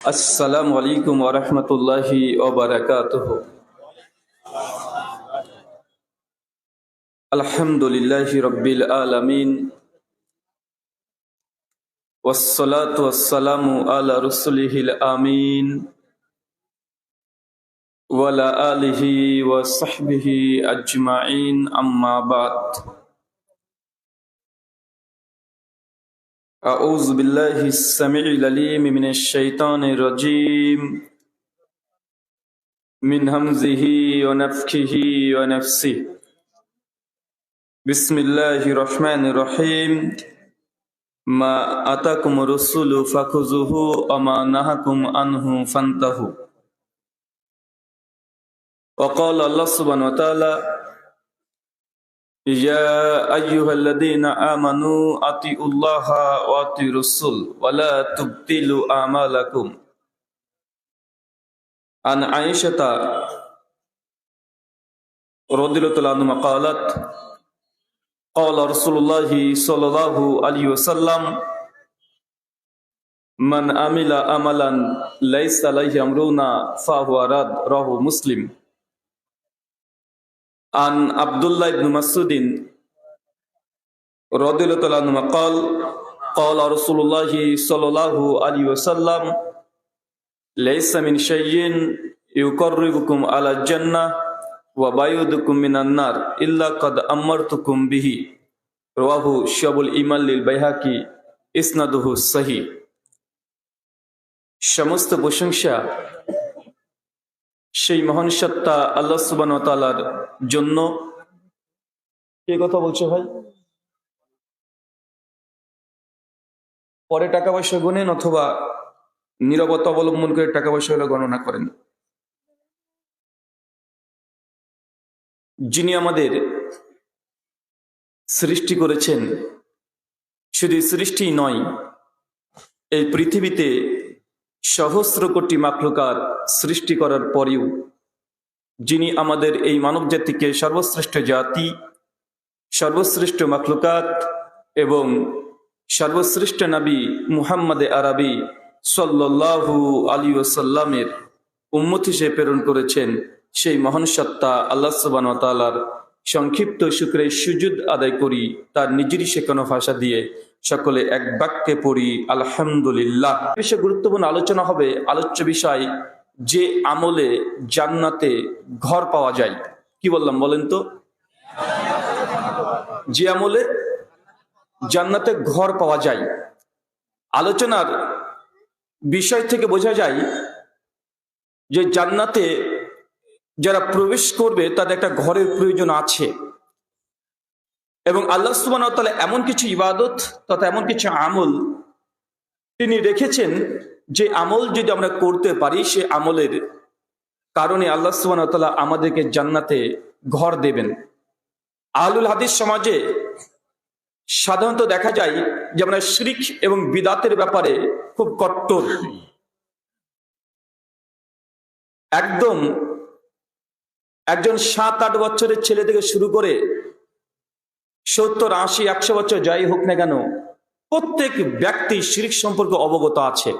আসসালামু আলাইকুম ওয়া রাহমাতুল্লাহি ওয়া বারাকাতুহু। আলহামদুলিল্লাহি রাব্বিল আলামিন ওয়াস সালাতু ওয়াস সালামু আলা রাসূলিহিল আমিন ওয়া আলা আলিহি ওয়া সাহবিহি আজমাইন, আম্মা বাদ। আউযু বিল্লাহিস সামিউল আলিম মিনাশ শাইতানির রাজীম মিন হামজিহি ওয়া নাফখিহি ওয়া নাফসিহি। বিসমিল্লাহির রহমানির রহিম। মা আতাকুমুর রাসূলু ফাখুযুহু ওয়া মা নাহাকুম আনহু ফান্তাহু। ওয়া ক্বালা আল্লাহ সুবহানাহু ওয়া তাআলা, ইয়া আইয়ুহাল্লাযীনা আমানু আতিউল্লাহা ওয়া আতিউর রাসূল ওয়া লা তুবতিলু আমালাকুম। আন আয়েশাতা রাদিয়াল্লাহু আনহা ক্বালাত, ক্বালা রাসূলুল্লাহি সাল্লাল্লাহু আলাইহি ওয়াসাল্লাম, মান আমিলা আমালান লাইসা আলাইহি আমরুনা ফাহুয়া রাদ, রাহু মুসলিম। আন আব্দুল্লাহ ইবনে মাসউদিন রাদিয়াল্লাহু আনহু قال قال رسول الله صلى الله عليه وسلم ليس من شيء يقربكم على الجنة وبعيدكم من النار إلا قد أمرتكم به, رواه شعب الإيمان للبيهقي, ইসনাদুহু সহিহ। সমস্ত প্রশংসা সেই মহান সত্তা আল্লাহ সুবহানাহু ওয়া তাআলার জন্য। কে কথা বলছে ভাই? পরে টাকা পয়সা গুনেন অথবা নীরবতা অবলম্বন করে টাকা পয়সা হলে গণনা করেন। যিনি আমাদের সৃষ্টি করেছেন, শুধু সৃষ্টি নয়, এই পৃথিবীতে সহস্র কোটি মাখলুকাত সৃষ্টি করার পরেও যিনি আমাদের এই মানব জাতিকে সর্বশ্রেষ্ঠ জাতি, সর্বশ্রেষ্ঠ মাখলুকাত এবং সর্বশ্রেষ্ঠ নবী মুহাম্মদে আরবি সাল্লাল্লাহু আলাইহি ওয়াসাল্লামের উম্মত হিসেবে প্রেরণ করেছেন, সেই মহান সত্তা আল্লাহ সুবহানাহু ওয়া তাআলার সংক্ষিপ্ত শুকরিয়া সুজুদ আদায় করি তার নিজেরই শেখানো ভাষা দিয়ে। সকলে এক বাক্যে পড়ি আলহামদুলিল্লাহ। বিষয়ে গুরুত্বপূর্ণ আলোচনা হবে। আলোচ্য বিষয়, যে আমলে জান্নাতে ঘর পাওয়া যায়। কি বললাম বলেন তো? যে আমলে জান্নাতে ঘর পাওয়া যায়। আলোচনার বিষয় থেকে বোঝা যায় যে জান্নাতে যারা প্রবেশ করবে তাদের একটা ঘরের প্রয়োজন আছে, এবং আল্লাহ সুবহানাহু ওয়া তাআলা এমন কিছু ইবাদত তথা এমন কিছু আমল তিনি রেখেছেন, যে আমল যদি আমরা করতে পারি সে আমলের কারণে আল্লাহ সুবহানাহু ওয়া তাআলা আমাদেরকে জান্নাতে ঘর দেবেন। আহলুল হাদিস সমাজে সাধারণত দেখা যায় যে আমরা শিরক এবং বিদআতের ব্যাপারে খুব কট্টর। একজন 7-8 বছরের ছেলে থেকে শুরু করে 70, 80, 100 বছর যাই হোক না কেন, প্রত্যেক ব্যক্তি শিরক সম্পর্কে অবগত আছে।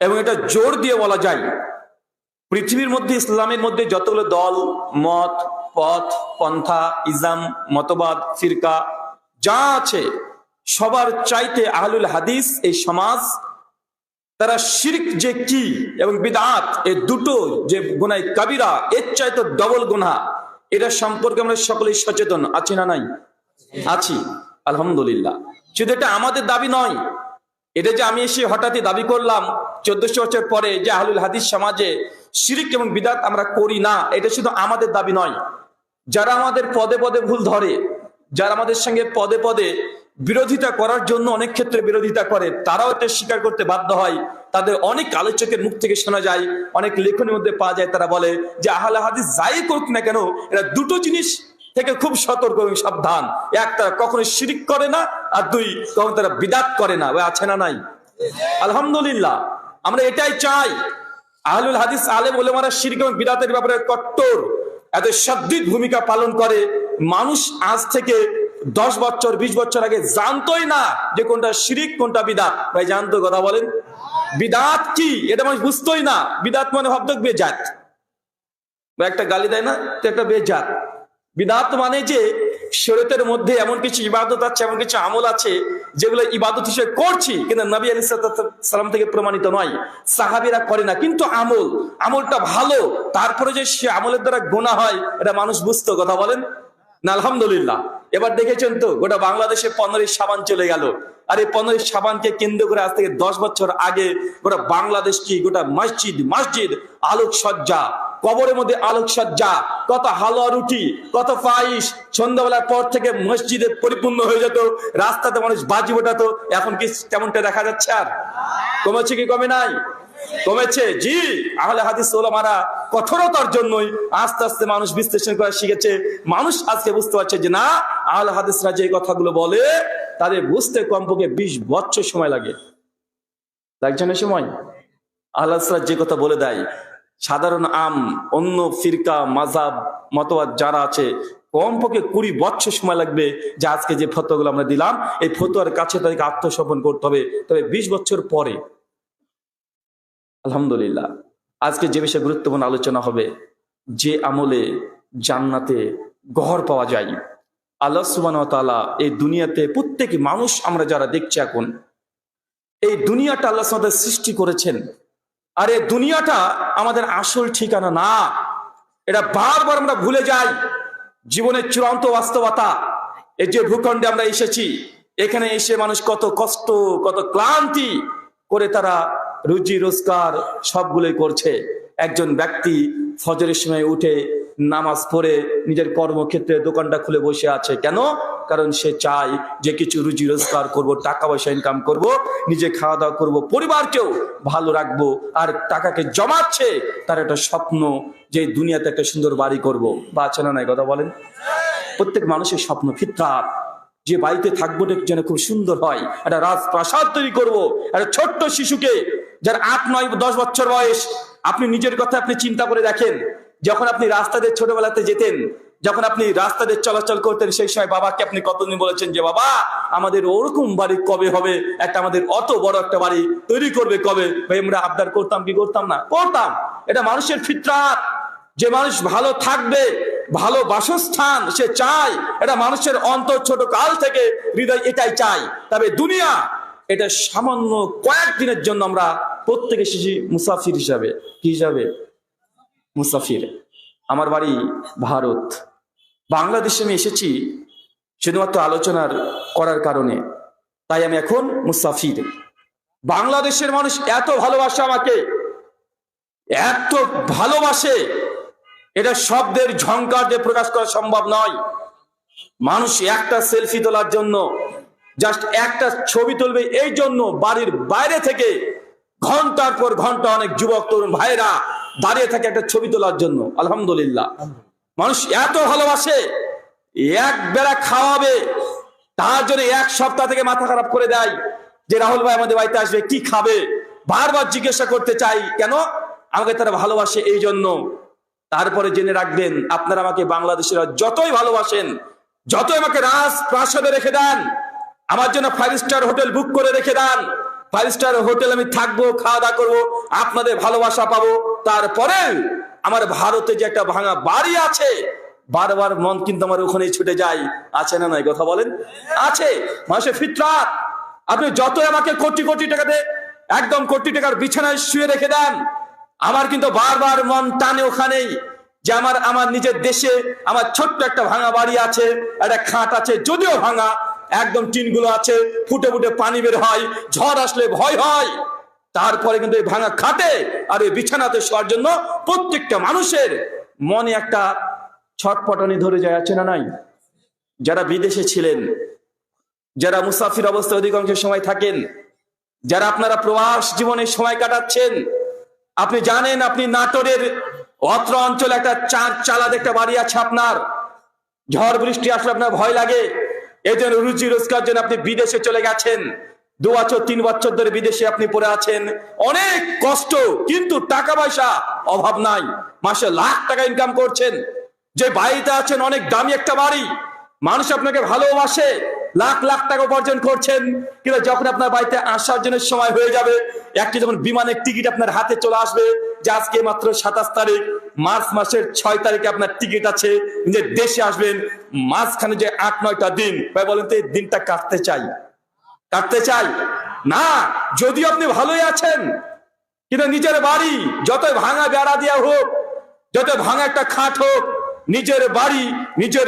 এবং এটা জোর দিয়ে বলা যায়, পৃথিবীর মধ্যে ইসলামের মধ্যে যতগুলো দল, মত, পথ, পন্থা, ইজাম, মতবাদ, ফিরকা যা আছে, সবার চাইতে আহলুল হাদিস এই সমাজ, তারা শিরক যে কি এবং বিদআত এই দুটো যে গুনাহ কাবিরা, এর চাইতে ডবল গুনাহ, এটা সম্পর্কে আমরা সকলেই সচেতন আছি না নাই? আছি, আলহামদুলিল্লাহ। শুধু এটা আমাদের দাবি নয়, এটা যে আমি এসে হঠাৎই দাবি করলাম 1400 বছর পরে যে আহলুল হাদিস সমাজে শিরক এবং বিদআত আমরা করি না, এটা শুধু আমাদের দাবি নয়। যারা আমাদের পদে পদে ভুল ধরে, যারা আমাদের সঙ্গে পদে পদে বিরোধিতা করার জন্য অনেক ক্ষেত্রে বিরোধিতা করে, তারাও এটা স্বীকার করতে বাধ্য হয়। তাদের অনেক আলোচকের মুখ থেকে শোনা যায়, অনেক লেখনের মধ্যে পাওয়া যায়, তারা বলে যে আহলে হাদিস যাই করুক না কেন, এরা দুটো জিনিস থেকে খুব সতর্ক এবং সাবধান। এক, তারা কখনো শিরক করে না, আর দুই, কখনো তারা বিদআত করে না। ওই আছে না নাই? আলহামদুলিল্লাহ, আমরা এটাই চাই। আহলুল হাদিস আলেম ওলামারা শিরক এবং বিদআতের ব্যাপারে কট্টর, এত সদ্দিদ ভূমিকা পালন করে। মানুষ আজ থেকে 10 বছর 20 বছর আগে জানতোই না যে কোনটা শিরক কোনটা বিদআত। ভাই জানতো? কথা বলেন। বিদাত কি এটা মানুষ বুঝতোই না। বিদাত মানে ভাবতো বেজাত, বা একটা গালি দেয় না তো একটা বেজাত। বিদাত মানে যে শরীয়তের মধ্যে এমন কিছু ইবাদত আছে, এমন কিছু আমল আছে যেগুলো ইবাদত হিসেবে করছি কিন্তু নবী আলাইহিস সালাম থেকে প্রমাণিত নয়, সাহাবীরা করে না, কিন্তু আমলটা ভালো, তারপরে যে সে আমলের দ্বারা গুনাহ হয় এটা মানুষ বুঝতো। কথা বলেন না আলহামদুলিল্লাহ। এবার দেখেছেন তো গোটা বাংলাদেশে 15ই শাবান চলে গেল, আর এই 15ই শাবানকে কেন্দ্র করে আজ থেকে 10 বছর আগে গোটা বাংলাদেশ কি গোটা মসজিদ আলোকসজ্জা, কবরের মধ্যে আলোকসজ্জা, কত হালুয়া রুটি, কত পায়েস, সন্ধ্যাবেলার পর থেকে মসজিদে পরিপূর্ণ হয়ে যেত, রাস্তাতে মানুষ বাজি ওঠাতো। এখন কি তেমনটা দেখা যাচ্ছে? আর কমেছে কি কমে নাই? কমেছে। জি, আহলে হাদিস ওলামারা কঠোরতার জন্যই আস্তে আস্তে মানুষ বিশ্লেষণ করা শিখেছে। মানুষ আজকে বুঝতে পারছে যে না, আহলে হাদিসরা যে কথাগুলো বলে তাদের বুঝতে কমপক্ষে 20 বছর সময় লাগে। লাগছে না সময়? আহলে হাদিসরা যে কথা বলে দেয়, সাধারণ অন্য ফিরকা মাযহাব মতবাদ যারা আছে কমপক্ষে 20 বছর সময় লাগবে যে আজকে যে ফতোয়াগুলো আমরা দিলাম এই ফতোয়ার কাছে তাদেরকে আত্মসমর্পণ করতে হবে। তবে 20 বছর পরে আলহামদুলিল্লাহ আজকে যে বিষয়ে গুরুত্বপূর্ণ আলোচনা হবে, যে আমলে জান্নাতে ঘর পাওয়া যায়। আল্লাহ সুবহানাহু ওয়া তাআলা এই দুনিয়াতে প্রত্যেক মানুষ আমরা যারা দেখছি এখন, এই দুনিয়াটা আল্লাহ সুবহানাহু ওয়া তাআলা সৃষ্টি করেছেন, আর এই দুনিয়াটা আমাদের আসল ঠিকানা না। এটা বারবার আমরা ভুলে যাই। জীবনের চূড়ান্ত বাস্তবতা, এই যে ভূখণ্ডে আমরা এসেছি, এখানে এসে মানুষ কত কষ্ট, কত ক্লান্তি করে তারা রুজি রোজগার সবগুলোই করছে। একজন ব্যক্তি ফজরের সময় উঠে নামাজ পড়ে নিজের কর্মক্ষেত্রে দোকানটা খুলে বসে আছে। কেন? কারণ সে চায় যে কিছু রুজি রোজগার করব, টাকা পয়সা ইনকাম করব, নিজে খাওয়া দাওয়া করব, পরিবারকেও ভালো রাখবো, আর টাকাকে জমাচ্ছে তার একটা স্বপ্ন যে দুনিয়াতে একটা সুন্দর বাড়ি করব। বা আছে না নাই? কথা বলেন। প্রত্যেক মানুষের স্বপ্ন, ফিতরাত, যে বাড়িতে থাকবো যেন খুব সুন্দর হয়, একটা রাজপ্রাসাদ তৈরি করবো। একটা ছোট্ট শিশুকে যার 8, 9, 10 বছর বয়স, আপনি নিজের কথা আপনি চিন্তা করে দেখেন, যখন আপনি রাস্তাতে ছোটবেলাতে যেতেন, যখন আপনি রাস্তাতে চলাচল করতেন, সেই সময় বাবাকে আপনি কতদিন বলেছেন যে বাবা আমাদের ওরকম বাড়ি কবে হবে, একটা আমাদের অত বড় একটা বাড়ি তৈরি করবে কবে? ভাই আমরা আবদার করতাম কি করতাম না? করতাম। এটা মানুষের ফিতরাত, যে মানুষ ভালো থাকবে, ভালো বাসস্থান সে চায়, এটা মানুষের অন্তর ছোট কাল থেকে হৃদয় এটাই চায়। তবে দুনিয়া এটা সামান্য কয়েকদিনের জন্য আমরা প্রত্যেকে এসেছি মুসাফির হিসাবে। কি হিসাবে? মুসাফির। আমার বাড়ি ভারত, বাংলাদেশে আমি এসেছি শুধুমাত্র আলোচনার করার কারণে, তাই আমি এখন মুসাফির। বাংলাদেশের মানুষ এত ভালোবাসে আমাকে, এত ভালোবাসে, এটা শব্দের ঝংকার দিয়ে প্রকাশ করা সম্ভব নয়। মানুষ একটা সেলফি তোলার জন্য, জাস্ট একটা ছবি তুলবে এই জন্য বাড়ির বাইরে থেকে ঘন্টার পর ঘন্টা অনেক যুবক তরুণ ভাইরা দাঁড়িয়ে থাকে একটা ছবি তোলার জন্য। আলহামদুলিল্লাহ, মানুষ এত ভালোবাসে, এক বেলা খাওয়াবে তার জন্য 1 সপ্তাহ থেকে মাথা খারাপ করে দেয় যে রাহুল ভাই আমাদের বাড়িতে আসবে, কি খাবে, বারবার জিজ্ঞাসা করতে চাই। কেন? আমাকে তারা ভালোবাসে এই জন্য। তারপরে জেনে রাখবেন, আপনারা আমাকে বাংলাদেশিরা যতই ভালোবাসেন, যতই আমাকে রাজপ্রাসাদে রেখে দেন, আমার জন্য 5 স্টার হোটেল বুক করে রেখে দেন, 5 স্টার হোটেল আমি থাকবো, খাওয়া দাওয়া করবো, আপনাদের ভালোবাসা পাবো, তারপরে আমার ভারতে যে একটা ভাঙা বাড়ি আছে, বারবার মন কিন্তু আমার ওখানেই ছুটে যায়। আছে না নাই? কথা বলেন। আছে। মানুষের ফিতরাত। আপনি যতই আমাকে কোটি কোটি টাকাতে একদম কোটি টাকার বিছানায় শুয়ে রেখে দেন, আমার কিন্তু বারবার মন টানে ওখানেই যে আমার নিজের দেশে আমার ছোট্ট একটা ভাঙা বাড়ি আছে, একটা খাট আছে, যদিও ভাঙা, একদম টিনগুলো আছে, ফুটে ফুটে পানি বের হয়, ঝড় আসলে ভয় হয়। তারপরে কিন্তু এই ভাঙা খাটে আর এই বিছানাতে শোয়ার জন্য প্রত্যেকটা মানুষের মনে একটা ছটপটানি ধরে যায়। আছে না নাই? যারা বিদেশে ছিলেন, যারা মুসাফির অবস্থায় অধিকাংশ সময় থাকেন, যারা আপনারা প্রবাস জীবনে সময় কাটাচ্ছেন, আপনি জানেন আপনি নাটোরের অত্র অঞ্চলে একটা 4 চালাদ একটা বাড়ি আছে আপনার, ঝড় বৃষ্টি আসলে আপনার ভয় লাগে, এই জন্য রুজি রোজগার জন্য আপনি বিদেশে চলে গেছেন, 2 বছর 3 বছর ধরে বিদেশে আপনি পড়ে আছেন, অনেক কষ্ট, কিন্তু টাকা পয়সা অভাব নাই, মাসে লাখ টাকা ইনকাম করছেন, যে বাড়িতে আছেন অনেক দামি একটা বাড়ি, মানুষ আপনাকে ভালোবাসে, লাখ লাখ টাকা উপার্জন করছেন, কিন্তু যখন আপনার বাড়িতে আসার জন্য সময় হয়ে যাবে, একটি যখন বিমানের টিকিট আপনার হাতে চলে আসবে যে আজকে মাত্র 27 তারিখ, মার্চ মাসের 6 তারিখে আপনার টিকিট আছে, নিজের দেশে আসবেন, মাঝখানে যে 8-9টা দিন, ভাই বলেন তো এই দিনটা কাটতে চাই না? যদি আপনি ভালোই আছেন, কিন্তু নিজের বাড়ি যতই ভাঙা বেড়া দেওয়া হোক, যত ভাঙা একটা খাট হোক, নিজের বাড়ি, নিজের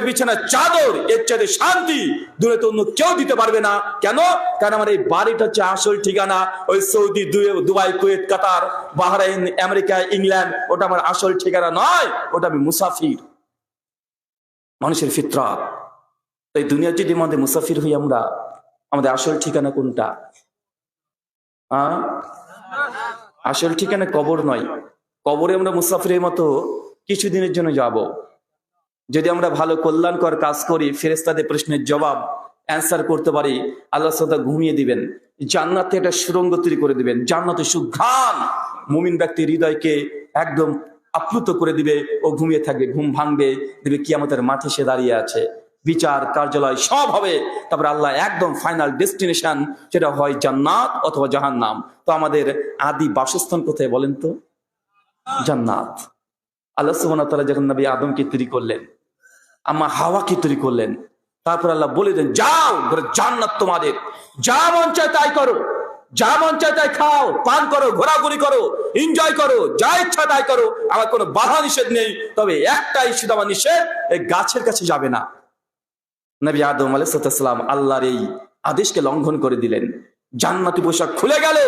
বিছানা চাদর, এর চাইতে শান্তি দূরে তো অন্য কেউ দিতে পারবে না। কেন? কারণ আমার এই বাড়িটা হচ্ছে আসল ঠিকানা। ওই সৌদি, দুবাই, কুয়েত, কাতার, বাহরাইন, আমেরিকা, ইংল্যান্ড, ওটা আমার আসল ঠিকানা নয়, ওটা আমি মুসাফির। মানুষের ফিতরাত। এই দুনিয়া যদি আমাদের মুসাফির হই আমরা, আমাদের আসল ঠিকানা কোনটা? আসল ঠিকানা কবর নয়। কবরে আমরা মুসাফিরের মতো কিছুদিনের জন্য যাব। যদি আমরা ভালো কল্যাণকর কাজ করি, ফেরেশতাদের প্রশ্নের জবাব অ্যান্সার করতে পারি, আল্লাহ সাদা ঘুমিয়ে দিবেন, জান্নাতে একটা সুরঙ্গ তৈরি করে দিবেন, জান্নাতে সুঘ্রাণ মুমিন ব্যক্তির হৃদয়কে একদম আপ্লুত করে দিবে। ও ঘুমিয়ে থাকবে, ঘুম ভাঙবে, দিবে কিয়ামতের মাঠে সে দাঁড়িয়ে আছে, বিচার কার্যালয় সব হবে। তারপর আল্লাহ একদম ফাইনাল ডেস্টিনেশন, সেটা হয় জান্নাত অথবা জাহান্নাম। তো আমাদের আদি বাসস্থান কোথায় বলেন তো? জান্নাত। আল্লাহ সুবহানাহু ওয়া তাআলা যখন নবী আদমকে তৈরি করলেন, আম্মা হাওয়াকে তৈরি করলেন, তারপর আল্লাহ বলে দেন, যাও জান্নাত তোমাদের, যা মন চায় তাই করো, যা মন চায় তাই খাও, পান করো, ঘোরাঘুরি করো, এনজয় করো, যা ইচ্ছা তাই করো, আমার কোনো বাধা নিষেধ নেই। তবে একটাই শুধু আমার নিষেধ, এই গাছের কাছে যাবে না। নবী আদম আলাইহিস সালাম আল্লাহর এই আদেশকে লঙ্ঘন করে দিলেন, জান্নাতি পোশাক খুলে গেল,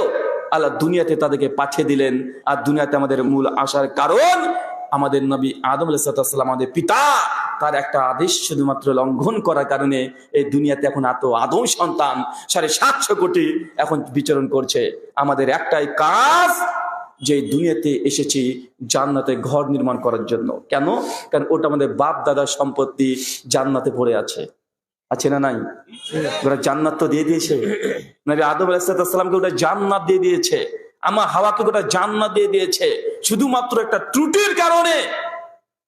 আল্লাহ দুনিয়াতে তাদেরকে পাঠিয়ে দিলেন। আর দুনিয়াতে আমাদের মূল আসার কারণ আমাদের নবী আদম আলাইহিস সালাম, আমাদের পিতা, তার একটা আদেশ শুধুমাত্র লঙ্ঘন করার কারণে এই দুনিয়াতে এখন এত আদম সন্তান 750 কোটি এখন বিচরণ করছে। আমাদের একটাই কাজ, যে দুনিয়াতে এসেছি জান্নাতে ঘর নির্মাণ করার জন্য। কেন? কারণ ওটা আমাদের বাপ দাদার সম্পত্তি, জান্নাতে পড়ে আছে না নাই? ওরা জান্নাত তো দিয়ে দিয়েছে, নবী আদম আলাইহিস সালামকে ওটা জান্নাত দিয়ে দিয়েছে, আমার হাওয়াকে ওটা জান্নাত দিয়ে দিয়েছে। শুধুমাত্র একটা ত্রুটির কারণে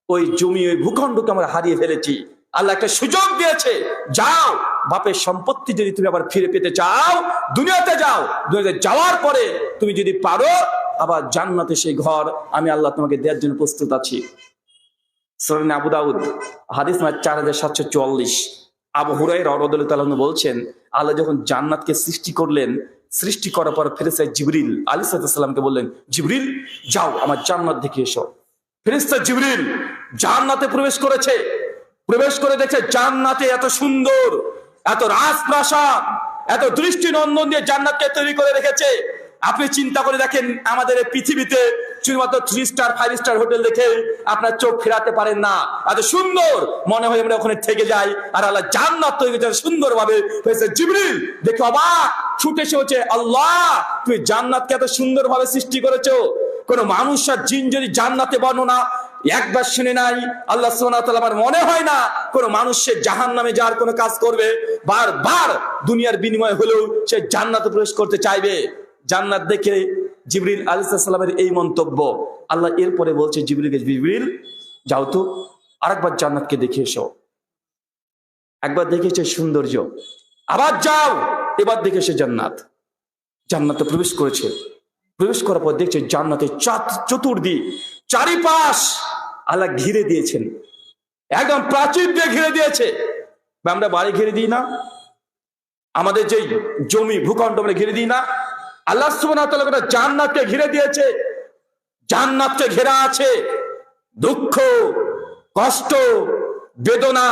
ওই জমি, ওই ভূখণ্ডকে আমরা হারিয়ে ফেলেছি। আল্লাহ একটা সুযোগ দিয়েছে, যাও, বাপের সম্পত্তি যদি তুমি আবার ফিরে পেতে চাও, দুনিয়াতে যাও, দুনিয়াতে যাওয়ার পরে তুমি যদি পারো আবার জান্নাতে সেই ঘর আমি আল্লাহ তোমাকে দেওয়ার জন্য প্রস্তুত আছি। সুনান আবু দাউদ হাদিস নম্বর 4744, আবু হুরায়রা রাদিয়াল্লাহু তাআলা বলছেন, আল্লাহ যখন জান্নাতকে সৃষ্টি করলেন, সৃষ্টি করার পর ফেরেশতা জিবরিল আলাইহিস সালামকে বললেন, জিবরিল যাও আমার জান্নাত দেখে এসো। ফেরেশতা জিবরিল জান্নাতে প্রবেশ করেছে, প্রবেশ করে দেখে জান্নাতে এত সুন্দর, এত রাজপ্রাসাদ, এত দৃষ্টিনন্দন দিয়ে জান্নাতকে তৈরি করে রেখেছে। আপনি চিন্তা করে দেখেন, আমাদের এই পৃথিবীতে শুধুমাত্র 3 স্টার 5 স্টার হোটেল দেখে আপনার চোখ ফেরাতে পারেন না, এত সুন্দর মনে হয় আমরা ওখানে থেকে যাই। আর আল্লাহ জান্নাত তৈরি করেছে সুন্দর ভাবে। জিবরিল দেখে অবাক, ছুটে এসে হচ্ছে, আল্লাহ তুমি জান্নাতকে এত সুন্দর ভাবে সৃষ্টি করেছো, কোন মানুষ আর জিন যদি জান্নাতে বর্ণনা একবার শুনে নাই, আল্লাহ সুবহানাহু ওয়া তাআলা আমার মনে হয় না কোন মানুষের জাহান্নামে যাওয়ার কোনো কাজ করবে, বারবার দুনিয়ার বিনিময় হলেও সে জান্নাতে প্রবেশ করতে চাইবে। জান্নাত দেখে জিবরিল আলাইহিস সালামের এই মন্তব্য, আল্লাহ এরপরে বলছে জিবরিলকে, জিবরিল যাও তো আরেকবার জান্নাতকে দেখে এসো। একবার দেখেছে সৌন্দর্য, আবার যাও, এবার দেখেছে জান্নাত। জান্নাতে প্রবেশ করেছে, প্রবেশ করার পর দেখছে জান্নাতের চতুর্দিক চারিপাশ আল্লাহ ঘিরে দিয়েছেন, একদম প্রাচীর দিয়ে ঘিরে দিয়েছে। আমরা বাড়ি ঘিরে দিই না, আমাদের যে জমি ভূখণ্ড আমরা ঘিরে দিই না, আল্লাহ সুবহানাহু ওয়া তাআলা জান্নাতকে ঘিরে দিয়েছে। জান্নাতকে ঘেরা আছে দুঃখ, কষ্ট, বেদনা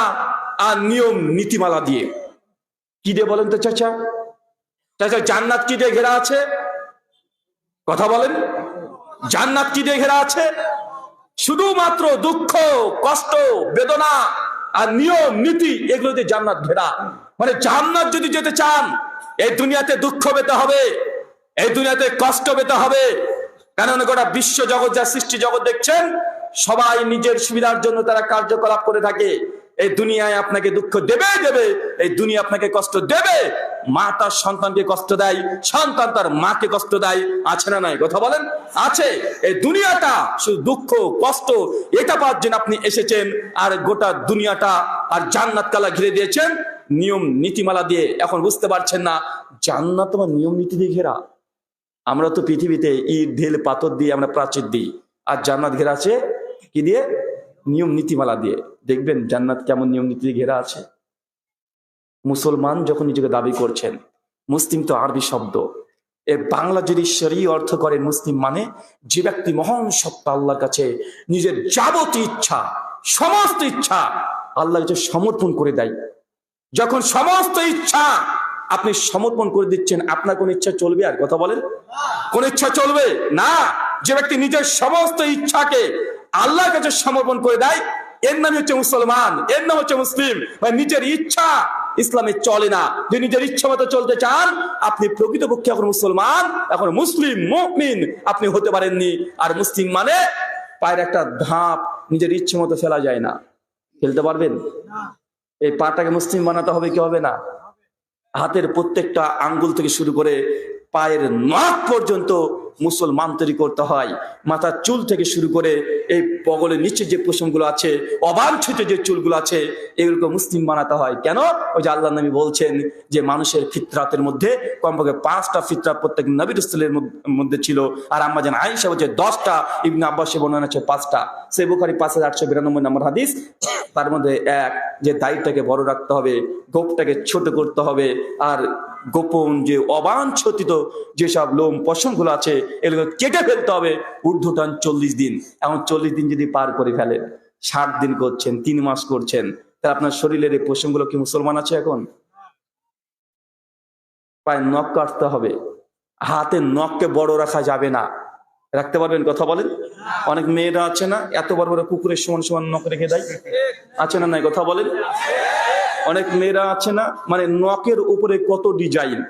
আর নিয়ম নীতিমালা দিয়ে। কি দিয়ে বলেন তো চাচা? জান্নাত কি দিয়ে ঘেরা আছে? কথা বলেন, জান্নাত কি দিয়ে ঘেরা আছে? শুধুমাত্র দুঃখ, কষ্ট, বেদনা আর নিয়ম নীতি, এগুলো দিয়ে জান্নাত ঘেরা। মানে জান্নাত যদি যেতে চান, এই দুনিয়াতে দুঃখ পেতে হবে, এই দুনিয়াতে কষ্ট পেতে হবে। কারণ গোটা বিশ্ব জগৎ, যা সৃষ্টি জগৎ দেখছেন, সবাই নিজের সুবিধার জন্য তারা কার্যকলাপ করে থাকে। এই দুনিয়ায় আপনাকে দুঃখ দেবে, এই দুনিয়া আপনাকে কষ্ট দেবে। মা তার সন্তানকে কষ্ট দেয়, সন্তান তার মাকে কষ্ট দেয়, আছে না নাই? কথা বলেন, আছে। এই দুনিয়াটা শুধু দুঃখ কষ্ট এটা পাওয়ার জন্য আপনি এসেছেন, আর গোটা দুনিয়াটা আর জান্নাত কালা ঘিরে দিয়েছেন নিয়ম নীতিমালা দিয়ে। এখন বুঝতে পারছেন না জান্নাত তোমার নিয়ম নীতি দিয়ে ঘেরা। আমরা তো পৃথিবীতে ইট ঢেল পাথর দিয়ে আমরা প্রাচীর দিই, আর জান্নাত ঘেরা আছে কি দিয়ে? নিয়ম নীতিমালা দিয়ে। দেখবেন জান্নাত কেমন নিয়ম নীতি দিয়ে ঘেরা আছে। মুসলমান যখন নিজেকে দাবি করছেন, মুসলিম তো আরবি শব্দ, এ বাংলা যদি শরীয়ত অর্থ করেন মুসলিম মানে যে ব্যক্তি মহান সত্তা আল্লাহর কাছে নিজের যাবতীয় ইচ্ছা, সমস্ত ইচ্ছা আল্লাহর কাছে সমর্পণ করে দেয়। যখন সমস্ত ইচ্ছা আপনি সমর্পণ করে দিচ্ছেন, আপনার কোন ইচ্ছা চলবে? আর কথা বলেন, কোন ইচ্ছা চলবে না? যে ব্যক্তি নিজের সমস্ত ইচ্ছাকে আল্লাহর কাছে সমর্পণ করে দেয়, এর নাম হচ্ছে মুসলমান, এর নাম হচ্ছে মুসলিম। নিজের ইচ্ছা ইসলামে চলে না। যে নিজের ইচ্ছা মতো চলতে চান, আপনি প্রকৃতপক্ষে এখন মুসলমান, এখন মুসলিম মুমিন আপনি হতে পারেননি। আর মুসলিম মানে পায়ের একটা ধাপ নিজের ইচ্ছে মতো ফেলা যায় না। ফেলতে পারবেন? এই পাটাকে মুসলিম বানাতে হবে কি হবে না? হাতের প্রত্যেকটা আঙ্গুল থেকে শুরু করে পায়ের নখ পর্যন্ত মুসলমান তৈরি করতে হয়। মাথার চুল থেকে শুরু করে এই বগলের নিচে যে পশমগুলো আছে, অবাঞ্ছিত যে চুলগুলো আছে, এগুলোকে মুসলিম বানাতে হয়। কেন? ওই যে আল্লাহ নবী বলছেন যে মানুষের ফিতরাতের মধ্যে কমপক্ষে 5টা ফিতরা প্রত্যেক নবী রাসূলের মধ্যে ছিল। আর আম্মা জান আয়েশা বলছে 10টা, ইবনে আব্বাসের বর্ণনা আছে 5টা। সহিহ বুখারী 5892 নম্বর হাদিস। তার মধ্যে এক, যে দাড়িটাকে বড় রাখতে হবে, গোঁফটাকে ছোট করতে হবে, আর গোপন যে অবাঞ্ছিত যেসব লোম পশম গুলো আছে এগুলো কেটে ফেলতে হবে। ঊর্ধ্বটান 40 দিন। এখন 40 দিন যদি পার করে ফেলেন, 60 দিন করছেন, 3 মাস করছেন, তাহলে আপনার শরীরের এই পশম গুলো কি মুসলমান আছে? এখন পায়ে নখ কাটতে হবে, হাতে নখকে বড় রাখা যাবে না। রাখতে পারবেন? কথা বলেন। অনেক মেয়েরা আছে না, এত বড় বড় কুকুরের সমান সমান নখ রেখে দেয়, আছে না নাই? কথা বলেন। অনেক মেয়েরা আছে না, মানে নখের উপরে কত ডিজাইন,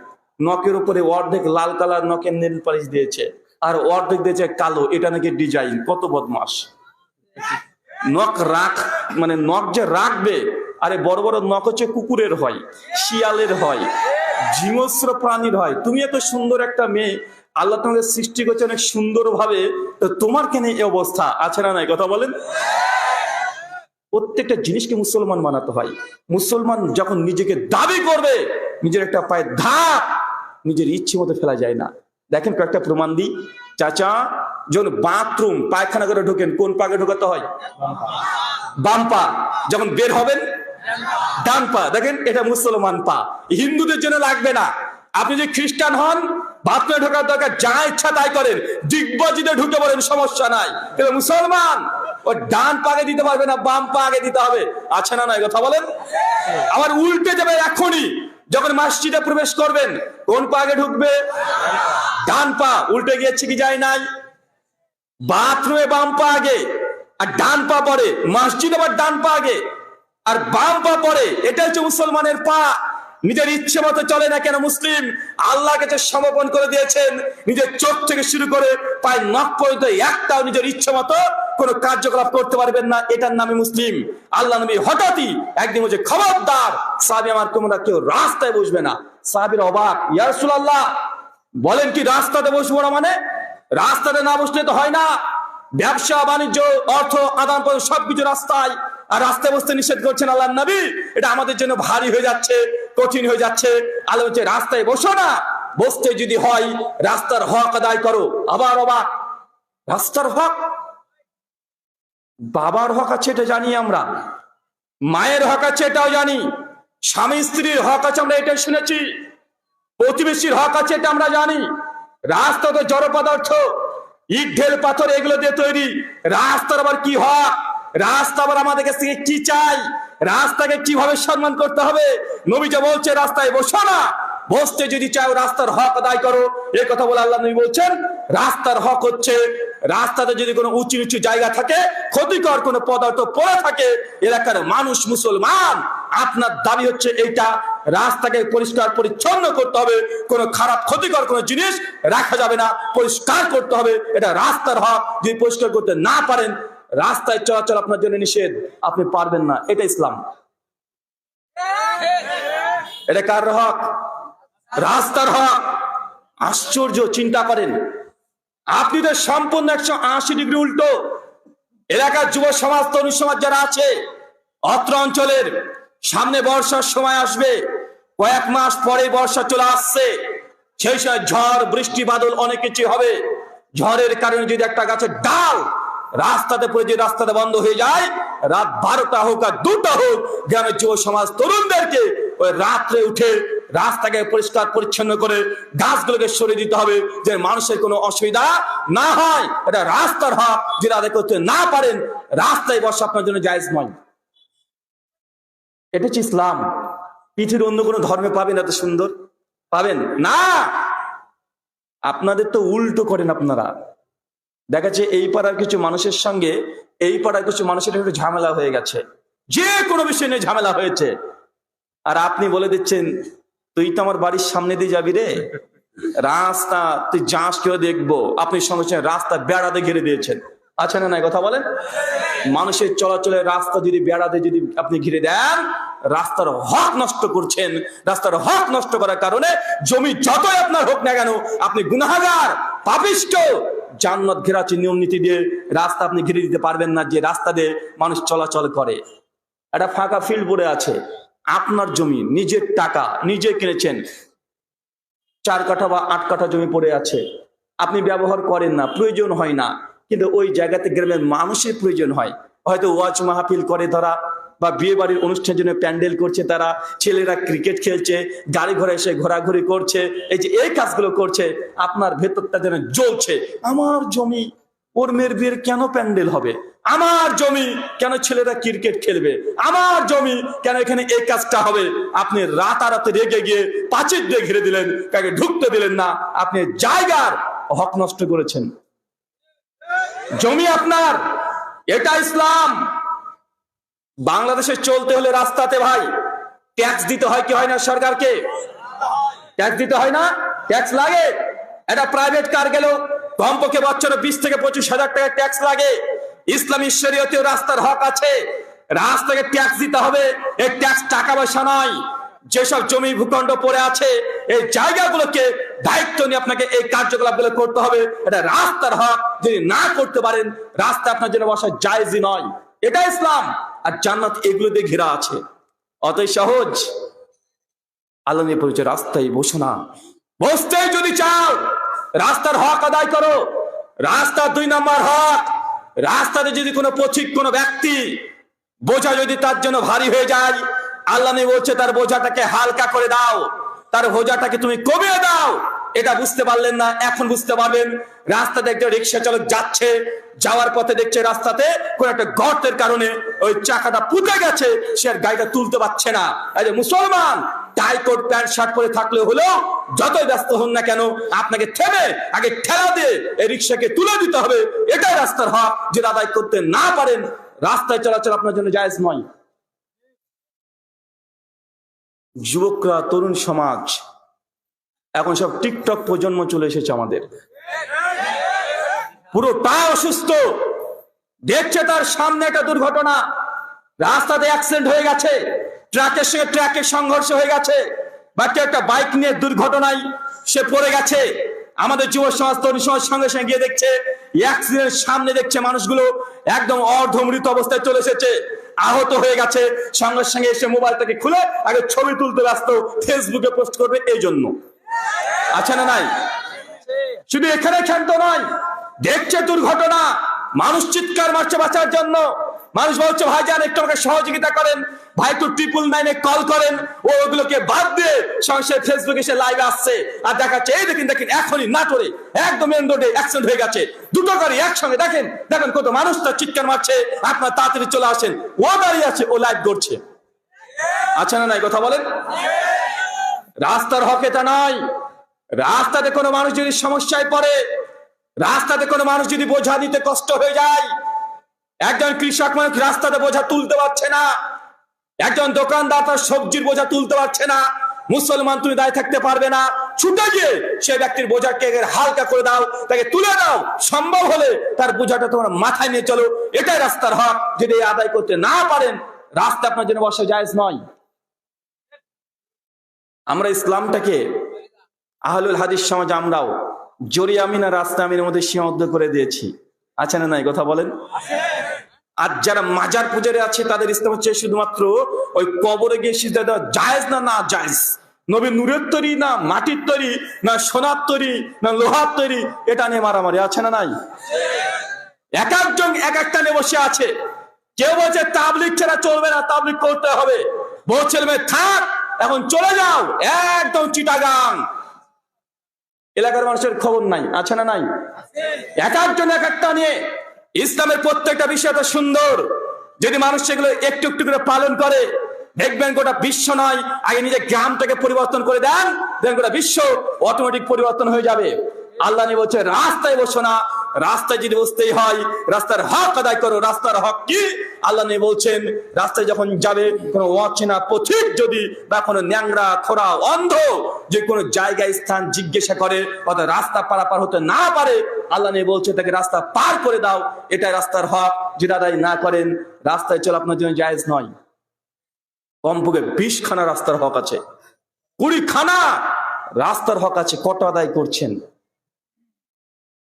নখের উপরে অর্ধেক লাল কালার নখের নেল পালিশ দিয়েছে, আর অর্ধেক দিয়েছে কালো, এটা নাকি ডিজাইন। কত বদমাস! নখ রাখ, মানে নখ যে রাখবে, আরে বড় বড় নখ হচ্ছে কুকুরের হয়, শিয়ালের হয়, হিংস্র প্রাণীর হয়। তুমি এত সুন্দর একটা মেয়ে, আল্লাহ তোমাকে সৃষ্টি করছে অনেক সুন্দর ভাবে, তো তোমার কেন এই অবস্থা? আছে না নাই? কথা বলেন। প্রত্যেকটা জিনিসকে মুসলমান বানাতে হয়। মুসলমান যখন নিজেকে দাবি করবে, নিজের একটা পায়ে ধাপ নিজের ইচ্ছে মতো ফেলা যায় না। দেখেন কয়েকটা প্রমাণ দিই। চাচা যখন বাথরুম পায়খানা করে ঢোকেন, কোন পাকে ঢোকাতে হয়? বাম পা। যখন বের হবেন ডান পা। দেখেন এটা মুসলমান পা। হিন্দুদের জন্য লাগবে না। আপনি যে খ্রিস্টান হন, বাথরুমে ঢোকার দরকার যা ইচ্ছা তাই করেন, দিগ্বাজিতে ঢুকে পড়েন, সমস্যা নাই। কিন্তু মুসলমান ও ডান পাকে দিতে পারবে না, বাম পা আগে দিতে হবে। আছে না নাই? কথা বলেন। আবার উল্টে যাবে এখনই। যখন মসজিদে প্রবেশ করবেন, কোন পা আগে ঢুকবে? ডান পা। উল্টে গিয়েছে কি যায় নাই? বাথরুমে বাম পা আগে আর ডান পা পরে, মসজিদে আবার ডান পা আগে আর বাম পা পরে। এটা হচ্ছে মুসলমানের পা। নিজের ইচ্ছে মতো চলে না। কেন? মুসলিম আল্লাহর কাছে সমর্পণ করে দিয়েছেন। নিজের চোখ থেকে শুরু করে পায়ের নখ পর্যন্ত একটাও নিজের ইচ্ছে মতো কোনো কার্যকলাপ করতে পারবেন না। এটার নামে মুসলিম। আল্লাহ নবী হঠাৎই একদিন বলছে, খবরদার সাহাবী আমার, তোমরা কেউ রাস্তায় বসবে না। সাহাবীর অবাক, ইয়া রাসূলুল্লাহ বলেন কি রাস্তাতে বসবো না? মানে রাস্তাতে না বসলে তো হয় না। ব্যবসা বাণিজ্য অর্থ আদান প্রদান সবকিছু রাস্তায়, আর রাস্তায় বসতে নিষেধ করছেন আল্লাহর নবী। এটা আমাদের জন্য ভারী হয়ে যাচ্ছে, কঠিন হয়ে যাচ্ছে। আল্লাহ বলছে রাস্তায় বসো না। বসতে যদি হয় রাস্তার হক আদায় করো। আবার অবাক, রাস্তার হক? বাবার হক আছে এটা জানি আমরা, মায়ের হক আছে এটাও জানি, স্বামী স্ত্রীর হক আছে আমরা এটা শুনেছি, প্রতিবেশীর হক আছে এটা আমরা জানি। রাস্তা তো জড় পদার্থ, ইট ঢেল পাথর এগুলো দিয়ে তৈরি। রাস্তার আবার কি হক? রাস্তা আবার আমাদের কাছ থেকে কি চাই? রাস্তাকে কিভাবে সম্মান করতে হবে? নবী যে বলছে রাস্তায় বসো না, বসতে যদি চাও রাস্তার হক আদায় করো। এই কথা বলে আল্লাহ নবী বলছেন রাস্তার হক হচ্ছে, রাস্তাতে যদি কোনো উঁচু নিচু জায়গা থাকে, ক্ষতিকর কোনো পদার্থ পড়ে থাকে, এলাকার মানুষ মুসলমান, আপনার দাবি হচ্ছে এইটা, রাস্তাকে পরিষ্কার পরিচ্ছন্ন করতে হবে, কোনো খারাপ ক্ষতিকর কোনো জিনিস রাখা যাবে না, পরিষ্কার করতে হবে। এটা রাস্তার হক। যদি পরিষ্কার করতে না পারেন, রাস্তায় চলাচল আপনার জন্য নিষেধ, আপনি পারবেন না। এটা ইসলাম। এটা কার হক? রাস্তার হক। আশ্চর্য, চিন্তা করেন, আপনি তো সম্পূর্ণ 180 ডিগ্রি উল্টো। এলাকার যুব সমাজ, তরুণ সমাজ যারা আছে, অত্র অঞ্চলের সামনে বর্ষার সময় আসবে, কয়েক মাস পরে বর্ষা চলে আসছে, সেই সময় ঝড় বৃষ্টি বাদল অনেক কিছু হবে। ঝড়ের কারণে যদি একটা গাছের ডাল রাস্তাতে পড়ে, যে রাস্তাটা বন্ধ হয়ে যায়, রাত 12টা হোক আর 2টা হোক, গ্রামের যুব সমাজ তরুণদেরকে ওই রাত্রে উঠে রাস্তাকে পরিষ্কার পরিচ্ছন্ন করে গাছগুলোকে সরিয়ে দিতে হবে, যে মানুষের কোনো অসুবিধা না হয়। এটা রাস্তার হক, যেটা আদায় করতে না পারেন, রাস্তায় বসা আপনার জন্য জায়েজ নয়। এটা হচ্ছে ইসলাম। পৃথিবীর অন্য কোনো ধর্মে পাবেন এত সুন্দর? পাবেন না। আপনাদের তো উল্টো করেন আপনারা। দেখা যাচ্ছে এই পাড়ার কিছু মানুষের সঙ্গে এই পাড়ার কিছু মানুষের একটু ঝামেলা হয়ে গেছে, যে কোনো বিষয় নিয়ে ঝামেলা হয়েছে, আর আপনি বলে দিচ্ছেন তুই তো আমার বাড়ির সামনে দিয়ে যাবি রে, রাস্তা তুই যাস কেউ দেখবো। আপনি সঙ্গে সঙ্গে রাস্তা বেড়াতে ঘিরে দিয়েছেন। আচ্ছা না নাই কথা বলেন? মানুষের চলাচলের রাস্তা যদি বেড়াতে যদি আপনি ঘিরে দেন, রাস্তার হক নষ্ট করছেন। রাস্তার হক নষ্ট করার কারণে জমি যতই আপনার হোক না কেন, আপনি গুনাহগার, পাপিষ্ঠ। জান্নাত ঘেরাচ্ছে নিয়ম নীতি দিয়ে, রাস্তা আপনি ঘিরে দিতে পারবেন না যে রাস্তা দিয়ে মানুষ চলাচল করে। একটা ফাঁকা ফিল্ড পড়ে আছে, আপনার জমি, নিজের টাকা নিজে কিনেছেন, 4 কাঠা বা 8 কাঠা জমি পড়ে আছে, আপনি ব্যবহার করেন না, প্রয়োজন হয় না, কিন্তু ওই জায়গাতে গ্রামের মানুষের প্রয়োজন হয়। হয়তো ওয়াজ মাহফিল করে তারা, বা বিয়ে বাড়ির অনুষ্ঠানের জন্য প্যান্ডেল করছে তারা, ছেলেরা ক্রিকেট খেলছে, গাড়ি ঘোড়া এসে ঘোরাঘুরি করছে, এই যে এই কাজগুলো করছে, আপনার ভেতরটা যেন জ্বলছে, আমার জমি, ওর মেয়ের বিয়ের কেন প্যান্ডেল হবে, আমার জমি কেন ছেলেরা ক্রিকেট খেলবে, আমার জমি কেন এখানে এই কাজটা হবে। আপনি রাতারাতি রেগে গিয়ে পাঁচিল দিয়ে ঘিরে দিলেন, কাকে ঢুকতে দিলেন না, আপনি জায়গার হক নষ্ট করেছেন। জমি আপনার, এটা ইসলাম। বাংলাদেশে চলতে হলে রাস্তাতে ভাই ট্যাক্স দিতে হয় কি হয় না? সরকারকে ট্যাক্স দিতে হয় না? ট্যাক্স লাগে। এটা প্রাইভেট কার গেল কমপক্ষে বছরে 20 থেকে 25 হাজার টাকা ট্যাক্স লাগে। ইসলামী শরীয়তেও রাস্তার হক আছে, রাস্তাকে ট্যাক্স দিতে হবে। এই ট্যাক্স টাকা পয়সা নয়। যেসব জমি ভূখণ্ড পড়ে আছে, এই জায়গাগুলোকে দায়িত্ব নিয়ে আপনাকে এই কার্যকলাপগুলো করতে হবে। এটা রাস্তার হক, যদি না করতে পারেন রাস্তা আপনার জন্য বসা জায়েজই নয়। এটা ইসলাম। আর জান্নাত এগুলো দিয়ে ঘেরা আছে। অতই সহজ, আল্লাহ নিয়ে পরিচয়, রাস্তায় বসো না। বসতে যদি চাও রাস্তার হক আদায় করো। রাস্তা 2 নম্বর হক। রাস্তাতে যদি কোনো পথিক, কোনো ব্যক্তি বোঝা যদি তার জন্য ভারী হয়ে যায়, আল্লাহ নবী বলছে তার বোঝাটাকে হালকা করে দাও, তার বোঝাটাকে তুমি কমিয়ে দাও। এটা বুঝতে পারলেন না, এখন বুঝতে পারবেন। রাস্তাতে একটা রিক্সা চালক যাচ্ছে, যাওয়ার পথে দেখছে রাস্তাতে কোন একটা গর্তের কারণে ওই চাকাটা পুঁতে গেছে, সে আর গাড়িটা তুলতে পারছে না। এই যে মুসলমান, টাই কোট প্যান্ট শার্ট পরে থাকলে হলো, যতই ব্যস্ত হন না কেন, আপনাকে থেমে আগে ঠেলা দিয়ে এই রিক্সাকে তুলে দিতে হবে। এটাই রাস্তার হক। যেটা আদায় করতে না পারেন, রাস্তায় চলাচল আপনার জন্য জায়েজ নয়। যুবকরা, তরুণ সমাজ, এখন সব টিকটক প্রজন্ম চলে এসেছে আমাদের, পুরোটা অসুস্থ। দেখছে তার সামনে একটা দুর্ঘটনা, রাস্তাতে অ্যাক্সিডেন্ট হয়ে গেছে, ট্রাকের সঙ্গে ট্রাকের সংঘর্ষ হয়ে গেছে, বা কেউ একটা বাইক নিয়ে দুর্ঘটনায় সে পড়ে গেছে। আমাদের যুব সমাজ, তরুণ সমাজ সঙ্গে সঙ্গে গিয়ে দেখছে অ্যাক্সিডেন্ট, সামনে দেখছে মানুষগুলো একদম অর্ধমৃত অবস্থায় চলে এসেছে, আহত হয়ে গেছে। সঙ্গে সঙ্গে এসে মোবাইলটাকে খুলে আগে ছবি তুলতে ব্যস্ত, ফেসবুকে পোস্ট করবে এই জন্য। আচ্ছা না নাই? শুধু এখানে ক্ষান্ত নয়, দেখছে দুর্ঘটনা, মানুষ চিৎকার মারছে বাঁচার জন্য। মানুষ বলছে ভাইজান একটু আমাকে সহযোগিতা করেন, ভাই একটু 999-এ কল করেন। ও ওগুলোকে বাদ দিয়ে সঙ্গে ফেসবুকে এসে লাইভে আসছে আর দেখাচ্ছে, এই দেখেন দেখেন এখনই নাটোরে একদম মেন রোডে অ্যাক্সিডেন্ট হয়ে গেছে, 2টো গাড়ি একসঙ্গে, দেখেন দেখেন কত মানুষ তার চিৎকার মারছে, আপনার তাড়াতাড়ি চলে আসেন। ও দাঁড়িয়ে আছে, ও লাইভ করছে। আচ্ছা না নাই কথা বলেন? রাস্তার হক এটা নয়। রাস্তাতে কোনো মানুষ যদি সমস্যায় পড়ে, রাস্তাতে কোনো মানুষ যদি বোঝা দিতে কষ্ট হয়ে যায়, একজন কৃষক মানুষ রাস্তাতে বোঝা তুলতে পারছে না, একজন দোকানদার তার সবজির বোঝা তুলতে পারছে না, মুসলমান তুমি দাঁড়িয়ে থাকতে পারবে না, ছুটে গিয়ে সেই ব্যক্তির বোঝাকে হালকা করে দাও, তাকে তুলে দাও, সম্ভব হলে তার বোঝাটা তোমার মাথায় নিয়ে চলো। এটাই রাস্তার হক। যদি আদায় করতে না পারেন, রাস্তা আপনার জন্য বসা জায়েজ নয়। আমরা ইসলামটাকে, আহলুল হাদিস সমাজ, আমরাও জরি আমিন আর রাস্তা আমিনের মধ্যে সীমাবদ্ধ করে দিয়েছি। আচ্ছা না নাই কথা বলেন? আর যারা মাজার পূজারে আছে তাদের ইসলাম হচ্ছে শুধুমাত্র ওই কবরে গিয়ে সিজদা দেওয়া জায়েজ না জায়েজ, নবী নূরের তৈরি না মাটির তৈরি না সোনার তৈরি না লোহার তৈরি, এটা নিয়ে মারামারি আছে না নাই? এক একজন এক একটা নিয়ে বসে আছে। কেউ বলছে তাবলিগ ছাড়া চলবে না, তাবলিগ করতে হবে। বহু ছেলে মেয়ে থাক, এখন চলে যাও একদম চিটাগাং। এলাকার মানুষের খবর নাই, আছে না নাই? এক একজন এক একটা নিয়ে। ইসলামের প্রত্যেকটা বিষয় তো সুন্দর, যদি মানুষ সেগুলো একটু একটু করে পালন করে, দেখবেন গোটা বিশ্ব নয়, আগে নিজের গ্রামটাকে পরিবর্তন করে দেন, দেখবেন গোটা বিশ্ব অটোমেটিক পরিবর্তন হয়ে যাবে। আল্লাহ নিয়ে বলছে রাস্তায় বসো না, রাস্তায় যদি বসতেই হয় রাস্তার হক আদায় করো। রাস্তার হক কি? আল্লাহ নিয়ে বলছেন রাস্তায় যখন যাবে, কোনো অচেনা পথিক যদি বা কোনো ন্যাংরা খোরা অন্ধ যে কোনো জায়গায় স্থান জিজ্ঞাসা করে অথবা রাস্তা পারাপার হতে না পারে, আল্লাহ নিয়ে বলছে তাকে রাস্তা পার করে দাও। এটা রাস্তার হক, যেটা আদায় না করেন রাস্তায় চলা আপনার জন্য জায়েজ নয়। কমপক্ষে 20 খানা রাস্তার হক আছে, 20 খানা রাস্তার হক আছে, কত আদায় করছেন?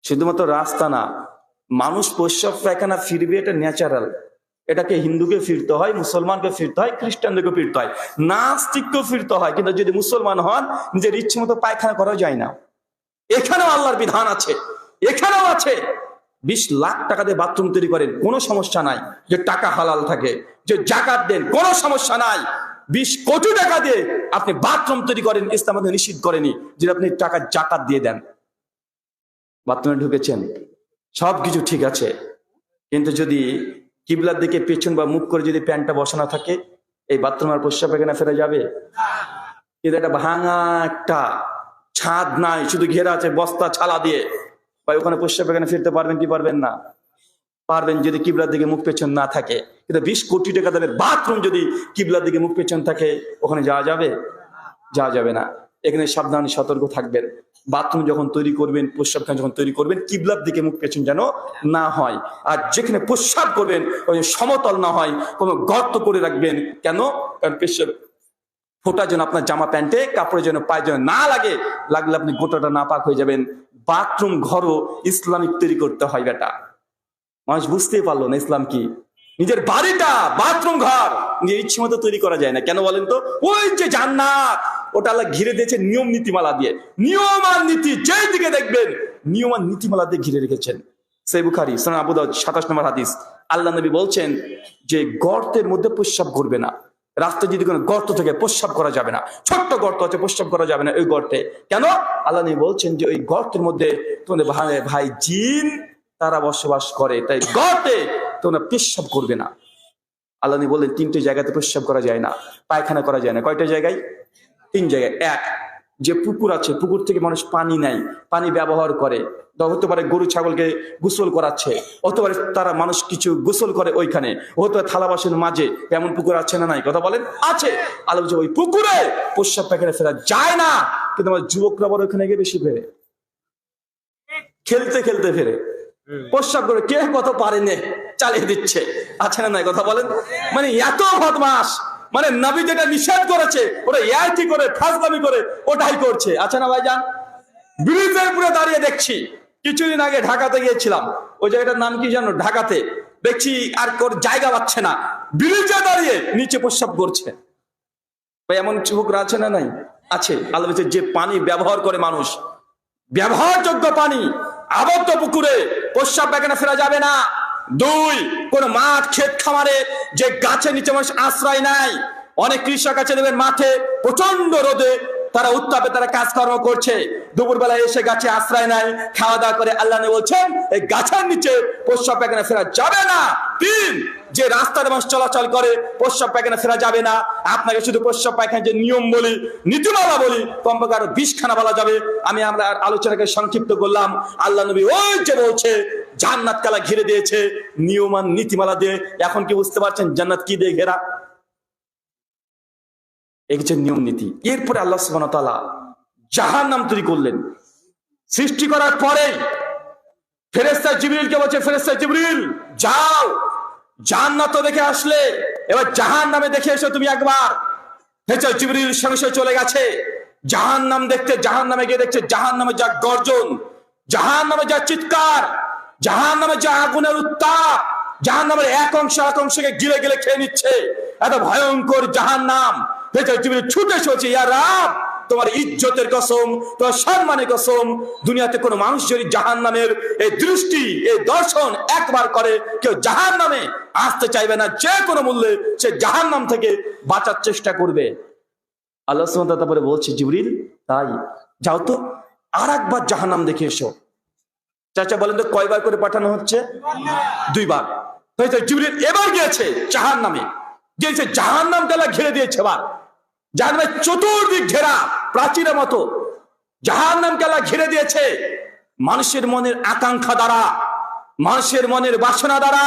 শুধুমাত্র রাস্তা না, মানুষ প্রস্রাব পায়খানা ফিরবে, এটা ন্যাচারাল। এটাকে হিন্দুকে ফিরতে হয়, মুসলমানকে ফিরতে হয়, খ্রিস্টানদেরকে ফিরতে হয়, নাস্তিককেও ফিরতে হয়। কিন্তু যদি মুসলমান হন, নিজের ইচ্ছে মতো পায়খানা করা যায় না। এখানেও আল্লাহর বিধান আছে, এখানেও আছে। 20 লাখ টাকা দিয়ে বাথরুম তৈরি করেন, কোনো সমস্যা নাই। যে টাকা হালাল থাকে, যে জাকাত দেন, কোনো সমস্যা নাই। 20 কোটি টাকা দিয়ে আপনি বাথরুম তৈরি করেন, ইসলাম নিষিদ্ধ করেনি যে আপনি টাকা জাকাত দিয়ে দেন। বাথরুমে ঢুকেছেন, সবকিছু ঠিক আছে, কিন্তু যদি কিবলার দিকে পেছন বা মুখ করে যদি প্যান্টটা বসানো থাকে, এই বাথরুম আর প্রস্রাব পায়খানা ফেরা যাবে? কিন্তু একটা ভাঙা একটা ছাদ নাই, শুধু ঘেরা আছে বস্তা ছালা দিয়ে, ভাই ওখানে প্রস্রাব পায়খানা ফিরতে পারবেন কি পারবেন না? পারবেন, যদি কিবলার দিকে মুখ পেছন না থাকে। কিন্তু 20 কোটি টাকা দামের বাথরুম যদি কিবলার দিকে মুখ পেছন থাকে, ওখানে যাওয়া যাবে? যাওয়া যাবে না। এখানে সাবধান সতর্ক থাকবেন। বাথরুম যখন তৈরি করবেন, প্রস্রাবখানা যখন তৈরি করবেন, কিবলার দিকে মুখ পেছন যেন না হয়। আর যেখানে প্রস্রাব করবেন ওই সমতল না হয়, কোনো গর্ত করে রাখবেন। কেন? কারণ পেশাব ফোটা যেন আপনার জামা প্যান্টে কাপড়ে যেন পায়ে যেন না লাগে, লাগলে আপনি গোটাটা নাপাক হয়ে যাবেন। বাথরুম ঘরও ইসলামিক তৈরি করতে হয় বেটা। মানুষ বুঝতেই পারলো না ইসলাম কি। নিজের বাড়িটা বাথরুম ঘর নিজের ইচ্ছে মতো তৈরি করা যায় না। কেন বলেন তো? ওই যে জান্নাত, ওটা আল্লাহ ঘিরে দিয়েছে নিয়ম নীতিমালা দিয়ে। নিয়ম আর নীতি যেই দিকে দেখবেন নিয়ম আর নীতিমালা দিয়ে ঘিরে রেখেছেন। সহিহ বুখারী সুনান আবু দাউদ 27 নম্বর হাদিস। আল্লাহ নবী বলছেন যে গর্তের মধ্যে প্রস্রাব করবে না। রাস্তায় যদি কোনো গর্ত থেকে প্রস্রাব করা যাবে না, ছোট্ট গর্ত আছে প্রস্রাব করা যাবে না ওই গর্তে। কেন? আল্লাহ নবী বলছেন যে ওই গর্তের মধ্যে তোমাদের ভাই জিন তারা বসবাস করে, তাই গর্তে তোমরা প্রস্রাব করবে না। আল্লাহ নবী বললেন 3টে জায়গাতে প্রস্রাব করা যায় না, পায়খানা করা যায় না। কয়টা জায়গায়? 3 জায়গায়। এক, যে পুকুর আছে, পুকুর থেকে মানুষ পানি নেয়, পানি ব্যবহার করে, হতে পারে গরু ছাগলকে গোসল করাচ্ছে, হতে পারে তারা মানুষ কিছু গোসল করে ওইখানে, হতে পারে থালা বাসন মাঝে। এমন পুকুর আছে না নাই? কথা বলেন, আছে। আল্লাহ বলছে ওই পুকুরে প্রস্রাব পায়খানা ফেরা যায় না। কিন্তু আমার যুবকরা বড় ওখানে গিয়ে বেশি ফেরে, খেলতে খেলতে ফেরে, প্রস্রাব করে কে কত পারে নে চালিয়ে দিচ্ছে, আছে না নাই? কথা বলেন। মানে এত বদমাস, মানে নবী যেটা নিষেধ করেছে ওরা ইয়ার্কি করে ফাজলামি করে ওটাই করছে, আছে না ভাইজান? ব্রিজের উপরে দাঁড়িয়ে দেখছি, কিছুদিন আগে ঢাকাতে গিয়েছিলাম, ওই জায়গাটার নাম কি জানো? ঢাকাতে দেখছি আর কোন জায়গা পাচ্ছে না, ব্রিজে দাঁড়িয়ে নিচে প্রস্রাব করছে। ভাই এমন যুবকরা আছে না নাই? আছে। আল্লাহ বলছে যে পানি ব্যবহার করে মানুষ, ব্যবহারযোগ্য পানি, আবদ্ধ পুকুরে প্রস্রাব পায়খানা ফেরা যাবে না। 2, কোন মাঠ ক্ষেত খামারে যে গাছের নিচে মানুষ আশ্রয় নাই। অনেক কৃষক আছে দেখবেন মাঠে প্রচন্ড রোদে তারা উত্তাপে তারা কাজকর্ম করছে, দুপুরবেলায় এসে গাছে আশ্রয় নাই, খাওয়া দাওয়া করে। আল্লাহ বলছেন এই গাছের নিচে প্রস্রাব পায়খানা ফেরা যাবে না। 3, যে রাস্তার মানুষ চলাচল করে প্রস্রাব পায়খানা ফেরা যাবে না। আপনাকে শুধু প্রস্রাব পায়খানা যে নিয়ম বলি, নীতিমালা বলি, কমপক্ষে আরো 20 খানা বলা যাবে। আমরা আলোচনাকে সংক্ষিপ্ত করলাম। আল্লাহ নবী ওই যে বলছে জান্নাত কালা ঘিরে দিয়েছে নিয়ম আর নীতিমালা দিয়ে। এখন কি বুঝতে পারছেন জান্নাত কি দিয়ে ঘেরা? এই যে নিয়ম নীতি। এরপরে আল্লাহ সুবহানাহু ওয়া তাআলা জাহান্নাম তৈরি করলেন। সৃষ্টি করার পরে ফেরেশতা জিবরিলকে বলছে, ফেরেশতা জিবরিল যাও জান্নাত দেখে আসলে, এবার জাহান্নামে দেখে এসো তুমি একবার। ফেরেশতা জিবরিল সঙ্গে সঙ্গে চলে গেছে জাহান্নাম দেখতে। জাহান্নামে গিয়ে দেখছে জাহান্নামে যা গর্জন, জাহান্নামে যা চিৎকার, জাহান্নামে যা আগুনের উত্তাপ, জাহান্নামের এক অংশ এক অংশকে গিলে গিলে খেয়ে নিচ্ছে। এত ভয়ঙ্কর জাহান্নাম। ছুটে এসেছে, ইয়া রাব, তোমার ইজ্জতের কসম, তোমার সম্মানের কসম, দুনিয়াতে কোনো মানুষ যদি জাহান্নামের এই দৃষ্টি, এই দর্শন একবার করে, কেউ জাহান্নামে আসতে চাইবে না। যে কোনো মূল্যে সে জাহান্নাম থেকে বাঁচার চেষ্টা করবে। আল্লাহ সুবহানাহু ওয়া তাআলা তারপরে বলছে, জিবরিল তাই যাও তো আর একবার জাহান্নাম দেখে এসো। চাচা বলেন তো কয়বার করে পাঠানো হচ্ছে? 2 বার। জিবরিল এবার গিয়েছে জাহান্নামে, গিয়েছে জাহান্নামটা ঘিরে দিয়েছে। এবার জাহান্নামের চতুর্দিক ঘেরা প্রাচীরের মতো জাহান্নামকে আল্লাহ ঘিরে দিয়েছে। মানুষের মনের আকাঙ্ক্ষা দ্বারা, মানুষের মনের বাসনা দ্বারা,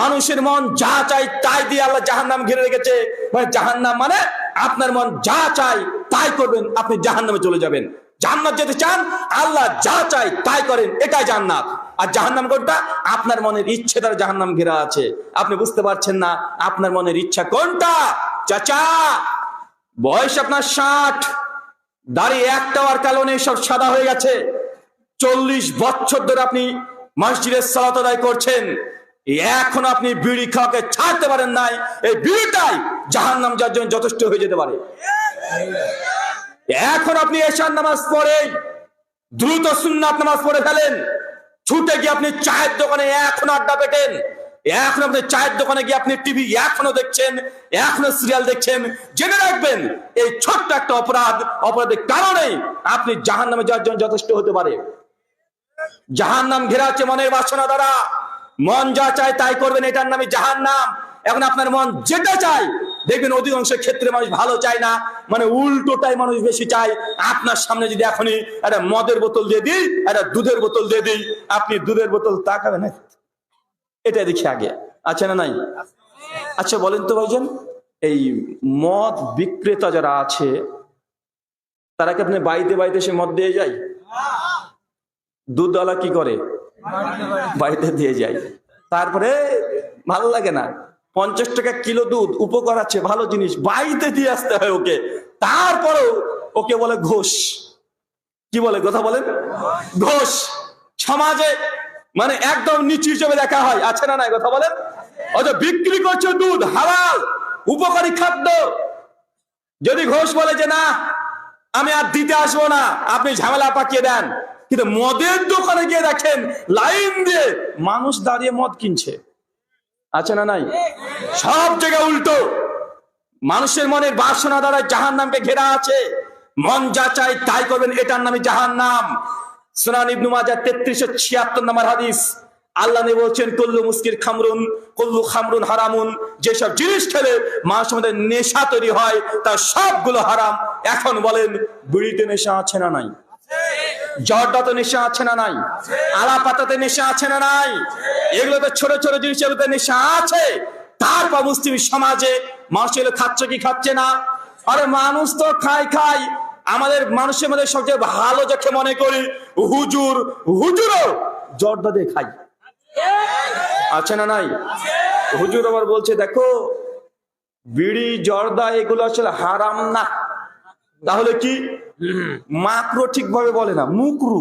মানুষের মন যা চাই তাই দিয়ে আল্লাহ জাহান্নাম ঘিরে রেখেছে। মানে জাহান্নাম মানে আপনার মন যা চাই তাই করবেন, আপনি জাহান্নামে চলে যাবেন। জান্নাত যেতে চান, আল্লাহ যা চাই তাই করেন, এটাই জান্নাত। আর জাহান্নাম কোনটা? আপনার মনের ইচ্ছে দ্বারা জাহান্নাম ঘেরা আছে। আপনি বুঝতে পারছেন না আপনার মনের ইচ্ছা কোনটা। চাচা বয়স আপনার 60, দাড়ি একটাও আর কালো নেই, সব সাদা হয়ে গেছে। 40 বছর ধরে আপনি মসজিদে সালাত আদায় করছেন, এখন আপনি বিড়ি খাওয়াকে ছাড়তে পারেন নাই। এই বিড়িটাই জাহান্নাম যার জন্য যথেষ্ট হয়ে যেতে পারে। এখন আপনি এশার নামাজ পড়ে দ্রুত সুন্নাত নামাজ পড়ে ফেলেন, ছুটে গিয়ে আপনি চায়ের দোকানে এখন আড্ডা পেটেন, এখন আপনি চায়ের দোকানে গিয়ে আপনি টিভি এখনো দেখছেন, এখনো সিরিয়াল দেখছেন। জেনে রাখবেন এই ছোট্ট একটা অপরাধের কারণে আপনি জাহান্নামে যাওয়ার জন্য যথেষ্ট হতে পারে। জাহান্নাম ঘেরা আছে মনের বাসনা দ্বারা। মন যা চায় তাই করবেন, এটার নামে জাহান্নাম। এখন আপনার মন যেটা চায়, দেখবেন অধিকাংশ ক্ষেত্রে মানুষ ভালো চায় না, মানে উল্টোটাই মানুষ বেশি চায়। আপনার সামনে যদি এখনই একটা মদের বোতল দিয়ে দিই, একটা দুধের বোতল দিয়ে দিই, আপনি দুধের বোতল তাকাবেন, এটা দেখি আগে আছে না নাই? আচ্ছা বলেন তো ভাইজান, এই মদ বিক্রেতা যারা আছে তারা কি আপনি বাড়িতে বাড়িতে সে মদ দিয়ে যায়? দুধওয়ালা কি করে? বাড়িতে দিয়ে যায়। তারপরে ভালো লাগে না, 50 টাকা কিলো দুধ, উপকার আছে, ভালো জিনিস, বাড়িতে দিয়ে আসতে হয় ওকে। তারপরেও ওকে বলে ঘোষ। কি বলে? কথা বলেন, ঘোষ। সমাজে মানে একদম নিচু হিসেবে দেখা হয়, আছে না নাই? কথা বলেন। অথচ বিক্রি করছে দুধ, হালাল উপকারী খাদ্য। যদি ঘোষ বলে যে না আমি আর দিতে আসবো না, আপনি ঝামেলা পাকিয়ে দেন। কিন্তু মদের দোকানে গিয়ে দেখেন লাইন দিয়ে মানুষ দাঁড়িয়ে মদ কিনছে, আছে না নাই? সব জায়গায় উল্টো। মানুষের মনের বাসনা দ্বারা জাহান্নামকে ঘেরা আছে। মন যা চাই তাই করবেন, এটার নামে জাহান্নাম। সুনান ইবনে মাজাহ 3376 নম্বর হাদিস। আল্লাহ নবী বলছেন, কুল্লু মুস্কির খামরুন, কুল্লু খামরুন হারামুন। যেসব জিনিস খেলে মানুষের মধ্যে নেশা তৈরি হয় তার সবগুলো হারাম। এখন বলেন, বিড়িতে নেশা আছে না নাই? জর্দাতে নেশা আছে না নাই? আলা পাতাতে নেশা আছে না নাই? এগুলোতে ছোট ছোট জিনিস, এগুলোতে নেশা আছে। তারপর মুসলিম সমাজে মানুষ এগুলো খাচ্ছে কি খাচ্ছে না? আরে মানুষ তো খায়। আমাদের মানুষের মধ্যে সবচেয়ে ভালো যাকে মনে করি হুজুর, হুজুরও জর্দা দিয়ে খাই, আছে না নাই? হুজুর আবার বলছে দেখো বিড়ি জর্দা এগুলো আসলে হারাম না। তাহলে কি? মাকরু ঠিকভাবে বলে না, মুকরু,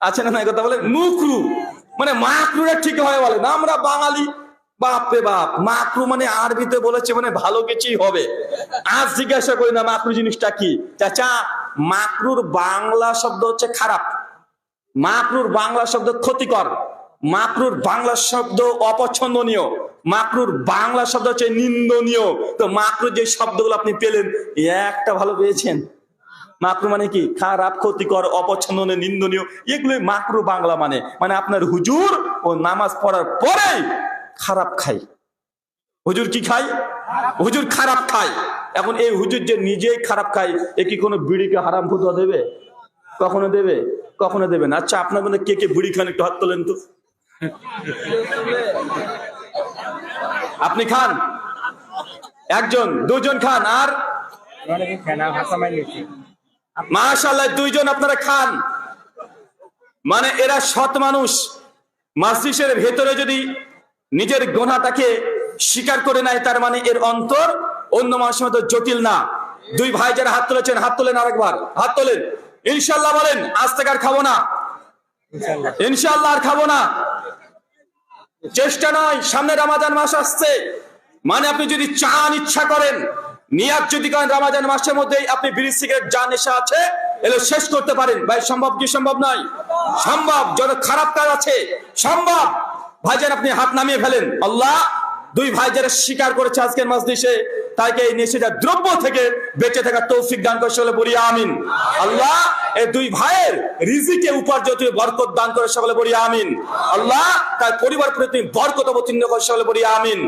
আছে না নাই? কথা বলে মুকরু, মানে মাকরুরা ঠিকভাবে বলে না। আমরা বাঙালি, বাপরে বাপ, মাকরু মানে আরবিতে বলেছে মানে ভালো কিছুই হবে। আজ জিজ্ঞাসা করি না মাকরু জিনিসটা কি। চাচা, মাকরুর বাংলা শব্দ হচ্ছে খারাপ, মাকরুর বাংলা শব্দ ক্ষতিকর, মাকরুর বাংলা শব্দ অপছন্দনীয়, মাকরুর বাংলা শব্দ হচ্ছে নিন্দনীয়। তো মাকরুর যে শব্দগুলো আপনি পেলেন, একটা ভালো পেয়েছেন? মাকরু মানে কি? খারাপ, ক্ষতিকর, অপছন্দনীয়, নিন্দনীয়, এগুলোই মাকরু বাংলা মানে। মানে আপনার হুজুর ও নামাজ পড়ার পরে খারাপ খায়। হুজুর কি খায়? হুজুর খারাপ খায়। এখন এই হুজুর যে নিজেই খারাপ খায়, এ কি কোনো বিড়িকে হারাম ফতোয়া দেবে? কখনো দেবে? কখনো দেবে না। আচ্ছা আপনার মধ্যে কে কে বিড়ি খান একটু হাত তোলেন তো। আপনি খান? একজন, দুজন খান, আর মাশাআল্লাহ 2 জন আপনারা খান। মানে এরা সৎ মানুষ। মসজিদের ভেতরে যদি নিজের গুনাহটাকে স্বীকার করে নেয়, তার মানে এর অন্তর অন্য মানুষের মতো জটিল না। 2 ভাই যারা হাত তুলেছেন, হাত তোলেন, আরেকবার হাত তোলেন। ইনশাআল্লাহ বলেন, আজ থেকে আর খাবো না, ইনশাআল্লাহ আর খাবো না। চেষ্টা নয়। সামনে রমাদান মাস আসছে, মানে আপনি যদি চান, ইচ্ছা করেন, নিয়াত যদি করেন, রমাদান মাসের মধ্যেই আপনি বিড়ি সিগারেট যা নেশা আছে এগুলো শেষ করতে পারেন। ভাই সম্ভব কি সম্ভব নয়? সম্ভব। যত খারাপ কাজ আছে সম্ভব। ভাইজান আপনি হাত নামিয়ে ফেলেন। আল্লাহ দুই ভাই যারা স্বীকার করেছে আজকের মাজলিসে, তাকে এই নেশাদার দ্রব্য থেকে বেঁচে থাকার তৌফিক দান করে সকলে বলি আমিন। আল্লাহ এই দুই ভাইয়ের রিজিকে উপার্জন তুমি বরকত দান করে সকলে বলি আমিন। আল্লাহ তার পরিবার প্রতি তুমি বরকত অবতীর্ণ করে সকলে বলি আমিন।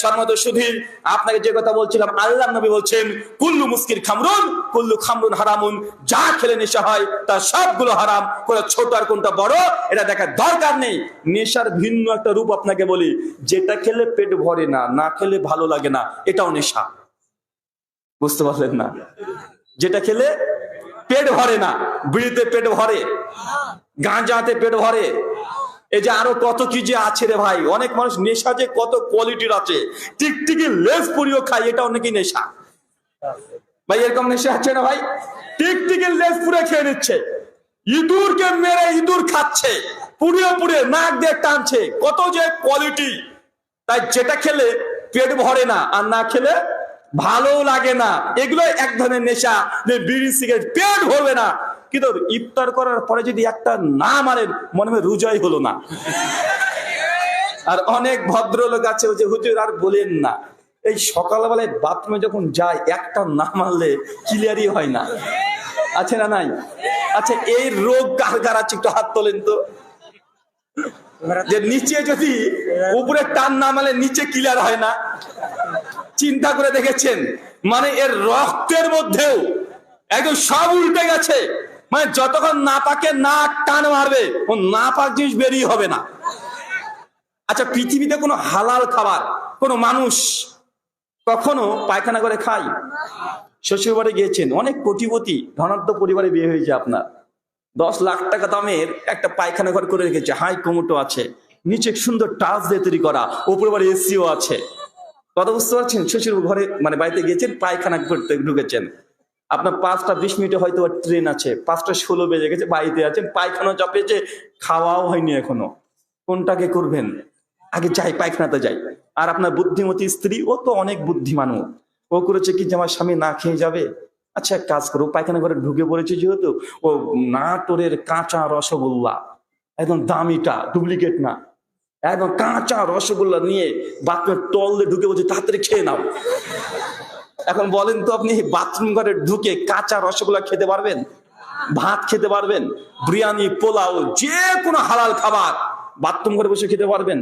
সম্মানিত সুধীর, আপনাকে যে কথা বলছিলাম, আল্লাহ নবী বলছেন কুল্লু মুস্কির খামরুন কুল্লু খামরুন হারামুন, যা খেলে নেশা হয় তার সবগুলো হারাম, কোনটা ছোট আর কোনটা বড় এটা দেখার দরকার নেই। নেশার ভিন্ন একটা রূপ আপনাকে বলি, যেটা খেলে পেট ভরে না, না খেলে ভালো লাগে না, এটাও নেশা। বুঝতে পারলেন না? যেটা খেলে পেট ভরে না, বিড়িতে পেট ভরে, গাঁজাতে পেট ভরে, এই যে আরো কত কি যে আছে রে ভাই। অনেক মানুষ নেশা যে কত কোয়ালিটির আছে, টিকটিকি লেজ পুরিও খায়, এটা অনেকই নেশা। ভাই এরকম নেশা আছে না ভাই? টিকটিকি লেজ পুরে খেয়ে নিচ্ছে, ইঁদুরকে মেরে ইঁদুর খাচ্ছে, পুড়িয়ে পুড়িয়ে নাক দিয়ে টানছে, কত যে কোয়ালিটি। তাই যেটা খেলে পেট ভরে না আর না খেলে ভালো লাগে না, এগুলো এক ধরনের নেশা। যে বিড়ি সিগারেট পেট ভরবে না, কিন্তু ইফতার করার পরে যদি একটা না মারেন মনে হয় রোজাই হলো না। আর অনেক ভদ্রলোক আছে যে হুজুর আর বলেন না, এই সকালবেলায় বাথরুমে যখন যায় একটা না মারলে ক্লিয়ারই হয় না। আছে না নাই? আচ্ছা এই রোগ কার কার আছে একটু হাত তোলেন তো। যে নিচে যদি উপরে টান না মারলে নিচে ক্লিয়ার হয় না। চিন্তা করে দেখেছেন? মানে এর রক্তের মধ্যেও একদম সব উল্টে গেছে। মানে যতক্ষণ নাপাকে না টান মারবে ও নাপাক জিনিস বেরিয়ে হবে না। আচ্ছা পৃথিবীতে কোনো হালাল খাবার কোনো মানুষ কখনো পায়খানা করে খায়? শ্বশুর বাড়ি গিয়েছেন, অনেক কোটিপতি ধনাঢ্য পরিবারে বিয়ে হয়েছে আপনার, 10 লাখ টাকা দামের একটা পায়খানা ঘর করে রেখেছে, হাই কমোটো আছে, নিচে সুন্দর টাচ দিয়ে তৈরি করা, উপরে বাড়ি এসিও আছে। কথা বুঝতে পারছেন? শ্বশুর ঘরে মানে বাড়িতে গিয়েছেন, পায়খানা করতে ঢুকেছেন, আপনার 5টা 20 মিনিটে হয়তো ট্রেন আছে, 5টা 16 বেজে গেছে, বাড়িতে আছেন, পায়খানা চাপিয়েছে, খাওয়াও হয়নি এখনো। কোনটাকে করবেন? আগে যাই পায়খানাতে যাই। আর আপনার বুদ্ধিমতী স্ত্রী, ও তো অনেক বুদ্ধিমানও, ও করেছে কি যে আমার স্বামী না খেয়ে যাবে, আচ্ছা এক কাজ করো, পায়খানা ঘরে ঢুকে পড়েছে যেহেতু, ও নাটোরের কাঁচা রসগোল্লা, একদম দামিটা, ডুপ্লিকেট না, একদম কাঁচা রসগোল্লা নিয়ে বাথরুমের তল দিয়ে ঢুকে বলছে তাড়াতাড়ি খেয়ে নাও। এখন বলেন তো আপনি বাথরুম ঘরে ঢুকে কাঁচা রসগোল্লা খেতে পারবেন? ভাত খেতে পারবেন? বিরিয়ানি, পোলাও, যে কোনো হালাল খাবার বাথরুম ঘরে বসে খেতে পারবেন?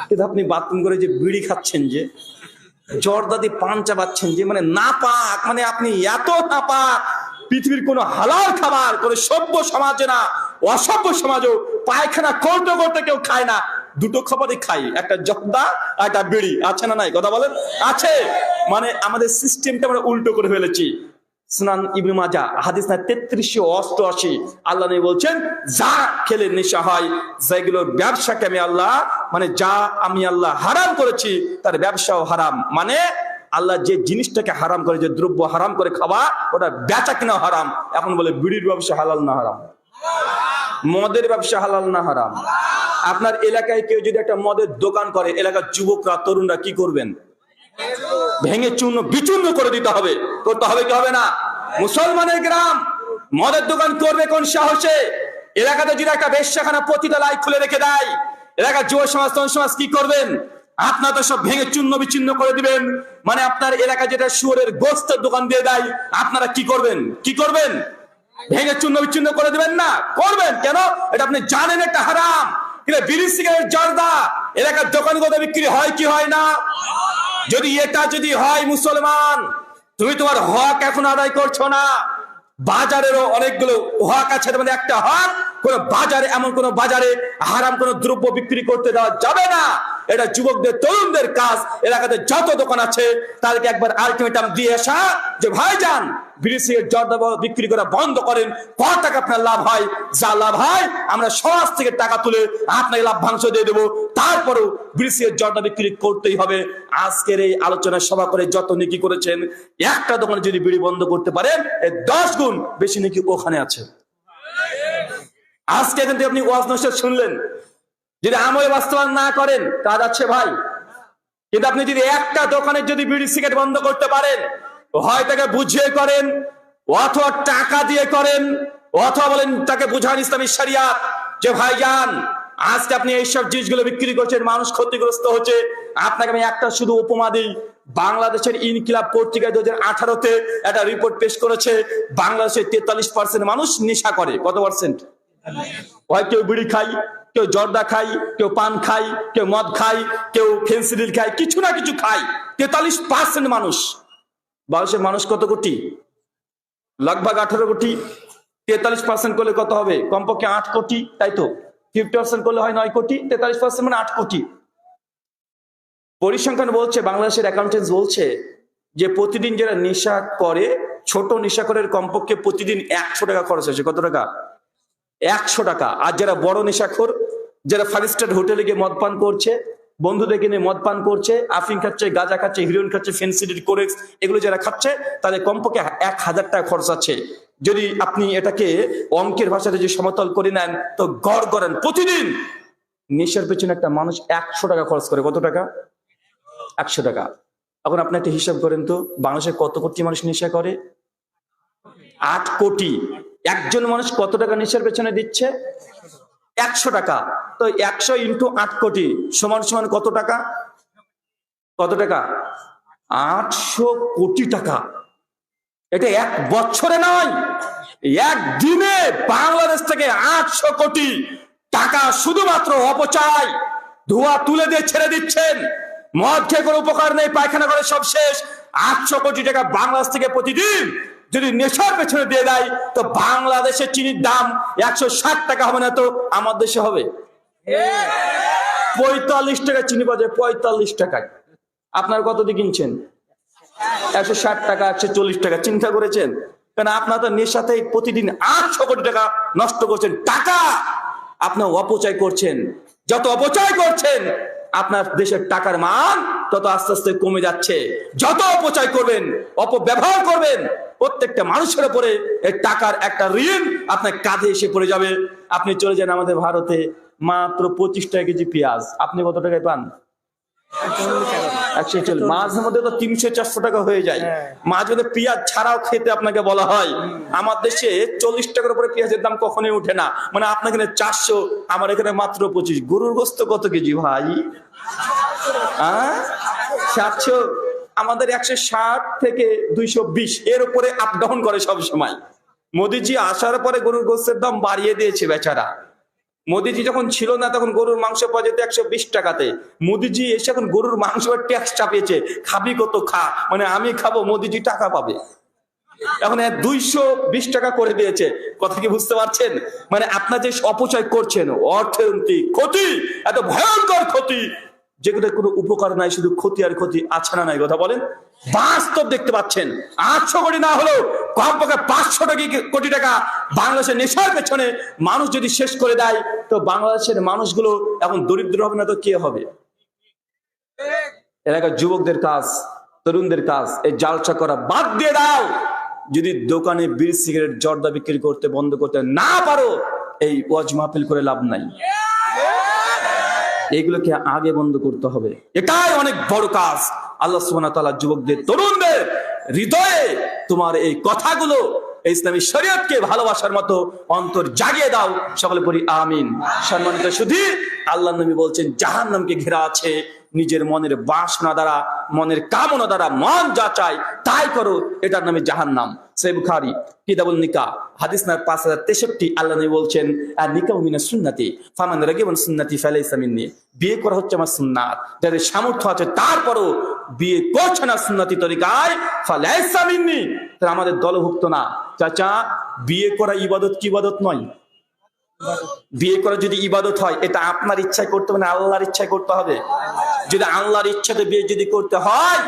কিন্তু আপনি বাথরুম ঘরে যে বিড়ি খাচ্ছেন, যে জর্দাদি পান চাবাচ্ছেন, যে মানে নাপাক, মানে আপনি এত নাপাক, পৃথিবীর কোন হালাল খাবার কোন সভ্য সমাজে না, অসভ্য সমাজও পায়খানা করতে করতে কেউ খায় না। দুটো খাবারই খাই, একটা জর্দা আর একটা বিড়ি। আছে না নাই? কথা বলেন। আছে। মানে আমাদের সিস্টেমটা আমরা উল্টো করে ফেলেছি। সুনান ইবনে মাজাহ হাদিস না 3388, আল্লাহ নবী বলছেন যা খেলে নেশা হয়, যেগুলোর ব্যবসাকে আমি আল্লাহ মানে যা আমি আল্লাহ হারাম করেছি তার ব্যবসাও হারাম। মানে আল্লাহ যে জিনিসটাকে হারাম করে, যে দ্রব্য হারাম করে খাওয়া, ওটা বেচা কিনা হারাম। এখন বলে বিড়ির ব্যবসা হালাল না হারাম? মদের ব্যবসা হালাল না হারাম? আপনার এলাকায় কেউ যদি একটা মদের দোকান করে, এলাকার যুবকরা তরুণরা কি করবেন? ভেঙে চূর্ণ বিচূর্ণ করে দিতে হবে। করতে হবে কি হবে না? মুসলমানের গ্রাম মদের দোকান করবে কোন সাহসে? এলাকাতে যদি একটা বেশ্যাখানা প্রতিটা লাই খুলে রেখে দেয়, এলাকার যুব সমাজ তরুণ সমাজ কি করবেন? আপনার তো সব ভেঙে চূর্ণ বিচ্ছিন্ন করে দিবেন। মানে আপনার এলাকায় যেটা শুয়োরের গোস্তের দোকান দিয়ে দেয়, আপনারা কি করবেন? কি করবেন? ভেঙে চূর্ণ বিচ্ছিন্ন করে দিবেন না? করবেন কেন? এটা আপনি জানেন এটা হারাম। কিন্তু বিড়ি সিগারেট জর্দা এলাকার দোকানগুলোতে বিক্রি হয় কি হয় না? যদি এটা যদি হয়, মুসলমান তুমি তোমার হক এখন আদায় করছো না। বাজারেরও অনেকগুলো হক আছে, মানে একটা হক কোন বাজারে, এমন কোন বাজারে হারাম কোন দ্রব্য বিক্রি করতে দেওয়া যাবে না। এটা যুবকদের তরুণদের কাজ। এলাকাতে যত দোকান আছে তাদেরকে একবার আলটিমেটাম দিয়ে আসা যে ভাইজান বিড়ি সিগারেট জর্দা বিক্রি করা বন্ধ করেন। কত টাকা আপনার লাভ হয়? যা লাভ হয় আমরা সমাজ থেকে টাকা তুলে আপনাকে লাভ্যাংশ দিয়ে দেবো। তারপরেও বিড়ি সিগারেট জর্দা বিক্রি করতেই হবে। আজকের এই আলোচনা সভা করে যত নেকি করেছেন, একটা দোকানে যদি বিড়ি বন্ধ করতে পারেন, 10 গুণ বেশি নেকি ওখানে আছে। আজকে কিন্তু আপনি ওয়াজ নসিহত শুনলেন, যদি আমলে বাস্তবায়ন না করেন কাজ আছে ভাই। কিন্তু আপনি যদি একটা দোকানের যদি বিড়ি সিগারেট বন্ধ করতে পারেন, হয় তাকে বুঝিয়ে করেন, অথবা টাকা দিয়ে করেন, অথবা বলেন তাকে বুঝান ইসলামী শরিয়াত যে ভাইজান আজকে আপনি এইসব জিনিসগুলো বিক্রি করছেন, মানুষ ক্ষতিগ্রস্ত হচ্ছে। আপনাকে আমি একটা শুধু উপমা দিই, বাংলাদেশের ইনকিলাব পত্রিকায় 2018-তে একটা রিপোর্ট পেশ করেছে, বাংলাদেশের 43% মানুষ নেশা করে। কত পার্সেন্ট? হয় কেউ বিড়ি খাই, কেউ জর্দা খাই, কেউ পান খাই, কেউ মদ খাই, কেউ ফেন্সিডিল খাই, কিছু না কিছু খাই। 43% মানুষ। বাংলাদেশের মানুষ কত কোটি? লগভগ 18 কোটি। 43% করলে কত হবে? কমপক্ষে 8 কোটি, তাই তো? 50% করলে হয় 9 কোটি। 43% মানে 8 কোটি। পরিসংখ্যান বলছে, বাংলাদেশের অ্যাকাউন্টেন্টস বলছে যে প্রতিদিন যারা নেশা করে, ছোট নেশাখোরের কমপক্ষে প্রতিদিন 100 টাকা খরচ হয়েছে। কত টাকা? 100 টাকা। আর যারা বড় নেশাখোর, যারা 5 স্টার হোটেলে গিয়ে মদ পান করছে, বন্ধুদেরকে নিয়ে মদ পান করছে, আফিং খাচ্ছে, গাঁজা খাচ্ছে, হিরোইন খাচ্ছে, ফেন্সিডিল, কোরেক্স, এগুলো যারা খাচ্ছে তাদের কমপক্ষে 1000 টাকা খরচ আছে। যদি আপনি এটাকে অঙ্কের ভাষাতে যদি সমতল করে নেন তো গড় করেন প্রতিদিন নেশার পেছনে একটা মানুষ 100 টাকা খরচ করে। কত টাকা? 100 টাকা। এখন আপনি একটা হিসাব করেন তো, বাংলাদেশে কত কোটি মানুষ নেশা করে? 8 কোটি। একজন মানুষ কত টাকা নেশার পেছনে দিচ্ছে? 100 টাকা। তো 100 ইন্টু 8 কোটি সমান সমান কত টাকা? কত টাকা? 800 কোটি টাকা। এটা এক বছরে নয়, একদিনে বাংলাদেশ থেকে 800 কোটি টাকা শুধুমাত্র অপচয়, ধোঁয়া তুলে দিয়ে ছেড়ে দিচ্ছেন। মদ খেয়ে কোনো উপকার নেই, পায়খানা করে সব শেষ। 800 কোটি টাকা বাংলাদেশ থেকে প্রতিদিন যদি নেশার পেছনে দিয়ে দেয় তো বাংলাদেশের চিনির দাম 160 টাকা হবে না তো আমার দেশে হবে 45 টাকা চিনি বাজে, 45 টাকায়। আপনার কত দিয়ে কিনছেন? 160 টাকা, 140 টাকা। চিন্তা করেছেন? কারণ আপনার তো নেশাতে প্রতিদিন 800 কোটি টাকা নষ্ট করছেন। টাকা আপনার অপচয় করছেন। যত অপচয় করছেন আপনার দেশের টাকার মান তত আস্তে আস্তে কমে যাচ্ছে। যত অপচয় করবেন, অপব্যবহার করবেন, প্রত্যেকটা মানুষের উপরে এই টাকার একটা ঋণ আপনার কাঁধে এসে পড়ে যাবে। আপনি চলে যান আমাদের ভারতে, মাত্র 25 টাকা কেজি পেঁয়াজ আপনি কত টাকায় পান? 140। মাঝে মধ্যে তো 300-400 টাকা হয়ে যায়। মাঝে মধ্যে পেঁয়াজ ছাড়াও খেতে আপনাকে বলা হয়। আমার দেশে 40 টাকার উপরে পেঁয়াজের দাম কখনোই উঠে না। মানে আপনার এখানে 400, আমার এখানে মাত্র 25। গরুর গোস্ত কত কেজি ভাই? 700। আমাদের 160 থেকে 220 এর উপরে আপ ডাউন করে সব সময়। মোদিজি আসার পরে গরুর গোস্তের দাম বাড়িয়ে দিয়েছে বেচারা। মোদিজি যখন ছিল না তখন গরুর মাংস পাওয়া যেত 120 টাকাতে। মোদিজি এসে এখন গরুর মাংস ট্যাক্স চাপিয়েছে। খাবি কত খা, মানে আমি খাবো, মোদিজি টাকা পাবে। এখন 220 টাকা করে দিয়েছে। কথা কি বুঝতে পারছেন? মানে আপনার যে অপচয় করছেন, অর্থনৈতিক ক্ষতি, এত ভয়ঙ্কর ক্ষতি, যেগুলো কোনো উপকার নাই, শুধু ক্ষতি আর ক্ষতি। আছে না নাই? কথা বলেন। বাস্তব দেখতে পাচ্ছেন। 800 কোটি না হলেও কমপক্ষে 500 কোটি টাকা বাংলাদেশের নেশার পেছনে মানুষ যদি শেষ করে দেয় তো বাংলাদেশের মানুষগুলো এখন দরিদ্র হবে না তো কে হবে? এলাকার যুবকদের কাজ, তরুণদের কাজ এই জালসা করা বাদ দিয়ে দাও। যদি দোকানে বিড়ি সিগারেট জর্দা বিক্রি করতে বন্ধ করতে না পারো, এই ওয়াজ মাহফিল করে লাভ নাই। এগুলোকে আগে বন্ধ করতে হবে। এটাই অনেক বড় কাজ। আল্লাহ সুবহানাহু ওয়া তাআলা যুবকদের, তরুণদের হৃদয়ে তোমার এই কথাগুলো, ইসলামী শরীয়তকে ভালোবাসার মতো অন্তর জাগিয়ে দাও। সকলে পড়ি আমিন। সম্মানিত শুধু আল্লাহ নবী বলছেন জাহান্নামকে ঘেরা আছে নিজের মনের বাসনা দ্বারা, মনের কামনা দ্বারা। মন যা চায় তাই করো, এটার নামে জাহান্নাম। সহিহ বুখারী কিতাবুন নিকাহ হাদিস নাম্বার 5063 আল্লাহ নবী বলছেন আর নিকাহু মিনাস সুন্নতি ফামান রাগিবা আন সুন্নতি ফালাইসা মিন্নি। বিয়ে করা হচ্ছে আমার সুন্নাত। যাদের সামর্থ্য আছে তারপরও বিয়ে করছে না সুন্নতি তরিকায়, ফালাইসা মিন্নি, তারা আমাদের দলভুক্ত না। চাচা, বিয়ে করা ইবাদত কি ইবাদত নয়? বিয়ে করা যদি ইবাদত হয় এটা আপনার ইচ্ছায় করতে হবে না আল্লাহর ইচ্ছায় করতে হবে? যদি আল্লাহর ইচ্ছাতে বিয়ে যদি করতে হয়,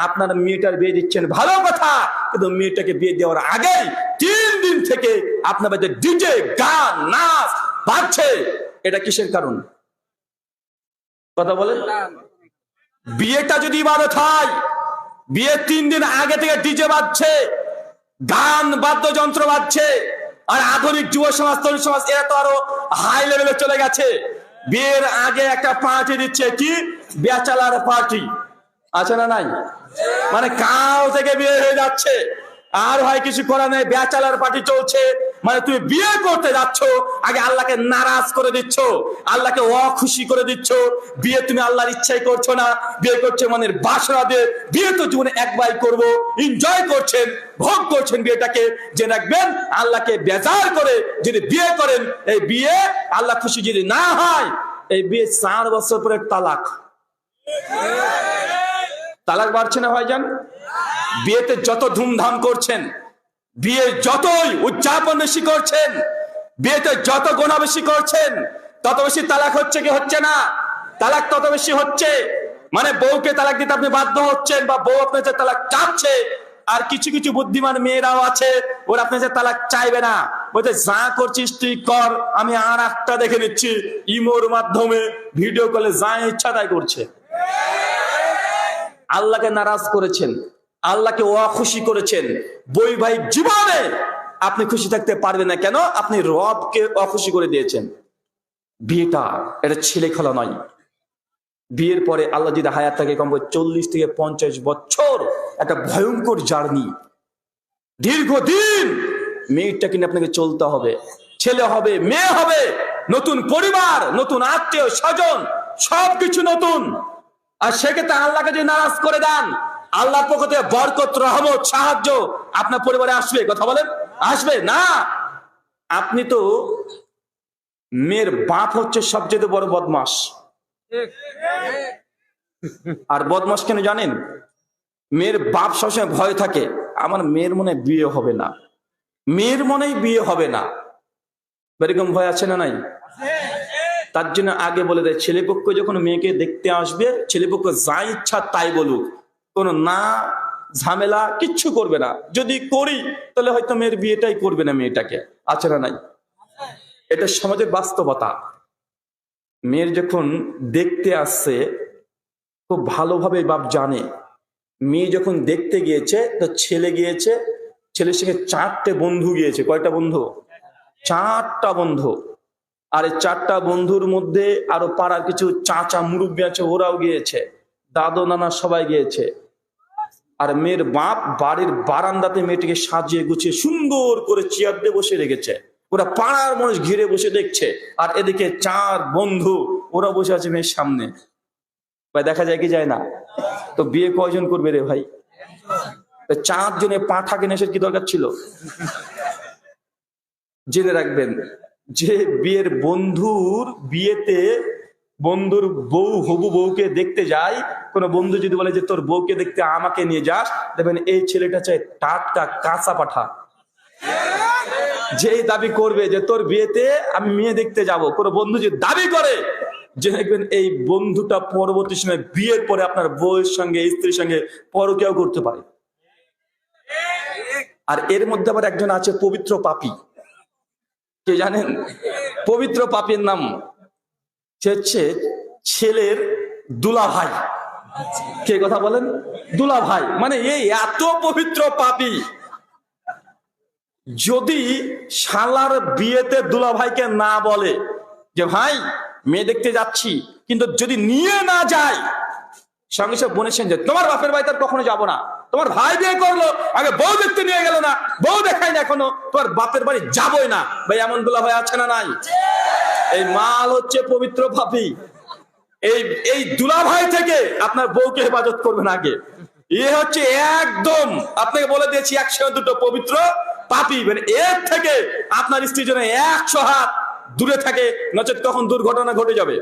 আপনারা মেয়েটার বিয়ে দিচ্ছেন ভালো কথা, কিন্তু মেয়েটাকে বিয়ে দেওয়ার আগে 3 দিন থেকে আপনার বাড়িতে ডিজে, গান, নাচ বাজছে। এটা কিসের কারণ? কথা বলেন। বিয়েটা যদি ইবাদত হয়, বিয়ে 3 দিন আগে থেকে ডিজে বাজছে, গান, বাদ্যযন্ত্র বাজছে। আর আধুনিক যুব সমাজ, তরুণ সমাজ এরা তো আরো হাই লেভেলে চলে গেছে। বিয়ের আগে একটা পার্টি দিচ্ছে, কি ব্যাচেলার পার্টি, আছে না নাই? মানে কাল থেকে বিয়ে হয়ে যাচ্ছে, আর ভাই কিছু করা নেই, ব্যাচেলার পার্টি চলছে। মানে তুমি বিয়ে করতে যাচ্ছ, আগে আল্লাহকে নারাজ করে দিচ্ছ, আল্লাহকে অখুশি করে দিচ্ছ। বিয়ে তুমি আল্লাহর ইচ্ছাই করছো না, বিয়ে করছে মনের বাসনা দিয়ে। বিয়ে তো জীবনে একবার করব, এনজয় করছেন, ভোগ করছেন বিয়েটাকে, যে রাখবেন আল্লাহকে বেজার করে যদি বিয়ে করেন, এই বিয়ে আল্লাহ খুশি যদি না হয়, এই বিয়ে 4 বছর পরে তালাক। তালাক বাড়ছে না ভাইজান? বিয়েতে যত ধুমধাম করছেন, বিয়ে যতই উদযাপন বেশি করছেন, বিয়েতে যত গোনা বেশি করছেন, তত বেশি তালাক হচ্ছে কি হচ্ছে না? তালাক তত বেশি হচ্ছে। মানে বউকে তালাক দিতে আপনি বাধ্য হচ্ছেন, বা বউ আপনার যে তালাক চাচ্ছে। আর কিছু কিছু বুদ্ধিমান মেয়েরাও আছে, ওরা আপনার যে তালাক চাইবে না, বলছে যা করছিস তুই কর, আমি আর একটা দেখে নিচ্ছি, ইমোর মাধ্যমে ভিডিও কলে যা ইচ্ছা তাই করছে। আল্লাহকে নারাজ করেছেন, আল্লাহকে অখুশি করেছেন, বৈবাহিক জীবনে আপনি খুশি থাকতে পারবেন না। কেন? আপনি রবকে অখুশি করে দিয়েছেন। বিয়েটা এটা ছেলে খেলা নয়। বিয়ের পরে আল্লাহ যদি হায়াত থাকে কমপক্ষে 40 থেকে 50 বছর, একটা ভয়ঙ্কর জার্নি, দীর্ঘদিন মেয়েটা কিনে আপনাকে চলতে হবে। ছেলে হবে, মেয়ে হবে, নতুন পরিবার, নতুন আত্মীয় স্বজন, সবকিছু নতুন। আর সেক্ষেত্রে আল্লাহকে যদি নারাজ করে দেন, আল্লাহর পক্ষ থেকে বরকত, রহমত, সাহায্য আপনার পরিবারে আসবে? কথা বলেন, আসবে না? আপনি তো, মেয়ের বাপ হচ্ছে সবচেয়ে বড় বদমাস। আর বদমাস কেন জানেন? মেয়ের বাপ সবসময় ভয় থাকে, আমার মেয়ের মনে বিয়ে হবে না, মেয়ের মনেই বিয়ে হবে না। এরকম ভয় আছে না নাই? তার জন্য আগে বলে দেয়, ছেলেপক্ষ যখন মেয়েকে দেখতে আসবে, ছেলেপক্ষ যা ইচ্ছা তাই বলুক, কোনো না ঝামেলা কিচ্ছু করবে না। যদি করি তাহলে হয়তো মেয়ের বিয়েটাই করবে না মেয়েটাকে, আছে না নাই? এটা সমাজের বাস্তবতা। মেয়ের যখন দেখতে আসছে, খুব ভালোভাবে বাপ জানে, মেয়ে যখন দেখতে গিয়েছে তো ছেলে গিয়েছে, ছেলের সঙ্গে 4টে বন্ধু গিয়েছে। কয়টা বন্ধু? 4টা বন্ধু। আর এই 4টা বন্ধুর মধ্যে আরো পাড়ার কিছু চাচা মুরব্বী আছে, ওরাও গিয়েছে, দাদু নানা সবাই গিয়েছে। আর মেয়ের বাপ বাড়ির বারান্দাতে মেয়েটিকে সাজিয়ে গুছিয়ে সুন্দর করে চেয়ার দিয়ে বসে রেখেছে। ওরা পাড়ার মানুষ ঘিরে বসে দেখছে, আর এদিকে 4 বন্ধু ওরা বসে আছে মেয়ের সামনে। ভাই দেখা যায় কি যায় না? তো বিয়ে কয়জন করবে রে ভাই? 4 জনে পাঁঠা কিনে আসার কি দরকার ছিল? জেনে রাখবেন, যে বিয়ের বন্ধুর বিয়েতে বন্ধুর বউ, হবু বউকে দেখতে যায়, কোন বন্ধু যদি বলে যে তোর বউকে দেখতে আমাকে নিয়ে যাস, দেখবেন এই ছেলেটা চাই টাটকা কাঁচা পাঠা। যেই দাবি করবে যে তোর বিয়েতে আমি মেয়ে দেখতে যাব, কোন বন্ধু যদি দাবি করে, যে দেখবেন এই বন্ধুটা পরবর্তী সময় বিয়ের পরে আপনার বউয়ের সঙ্গে, স্ত্রীর সঙ্গে পরকীয়াও করতে পারে। আর এর মধ্যে আবার একজন আছে পবিত্র পাপী। কে জানেন? পবিত্র পাপীর নাম সে হচ্ছে ছেলের দুলা ভাই। কে কথা বলেন? দুলা ভাই। মানে এই এত পবিত্র পাপী, যদি শালার বিয়েতে দুলা ভাইকে না বলে যে ভাই মেয়ে দেখতে যাচ্ছি, কিন্তু যদি নিয়ে না যায়, সঙ্গে সঙ্গে বলেছেন যে তোমার বাপের বাড়িতে কখনো যাবো না, তোমার ভাই বিয়ে করলো আগে বউ দেখতে নিয়ে গেল না, বউ দেখাই না এখনো, তোমার বাপের বাড়ি যাবোই না। ভাই এমন দুলা ভাই আছে না নাই? এই মাল হচ্ছে পবিত্র পাপী। এই দুলা ভাই থেকে আপনার বউকে হেফাজত করবেন আগে। এ হচ্ছে একদম, আপনাকে বলে দিয়েছি 102 পবিত্র পাপী। মানে এর থেকে আপনার স্ত্রীর জন্য 100 হাত দূরে থাকে, নচেত কখন দুর্ঘটনা ঘটে যাবে।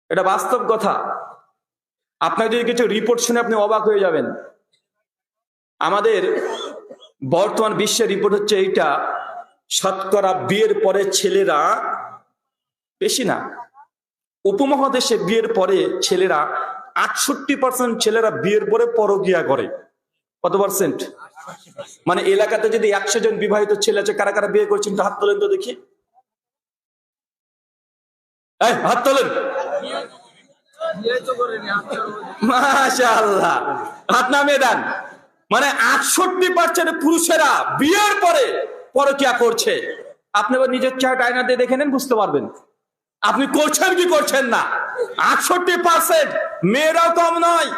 এটা বাস্তব কথা। আপনার যদি কিছু রিপোর্ট শুনে আপনি অবাক হয়ে যাবেন। আমাদের বর্তমান বিশ্বের রিপোর্ট হচ্ছে এইটা, শতকরা বিয়ের পরে ছেলেরা, বেশি না, উপমহাদেশে বিয়ের পরে ছেলেরা 68% ছেলেরা বিয়ের পরে পরকীয়া করে। কত পার্সেন্ট? মানে এলাকাতে যদি 100 জন বিবাহিত ছেলে আছে, কারা কারা বিয়ে করছেন হাত তোলেন তো দেখি। হাত তোলেন। মাশাআল্লাহ, হাত নামিয়ে দেন। মানে 68% পুরুষেরা বিয়ের পরে পরকীয়া করছে। আপনি আবার নিজের চেহারা আয়না দিয়ে দেখে নেন, বুঝতে পারবেন। আপনি করছেন কি করছেন না? 68%, মেয়েরাও কম নয়,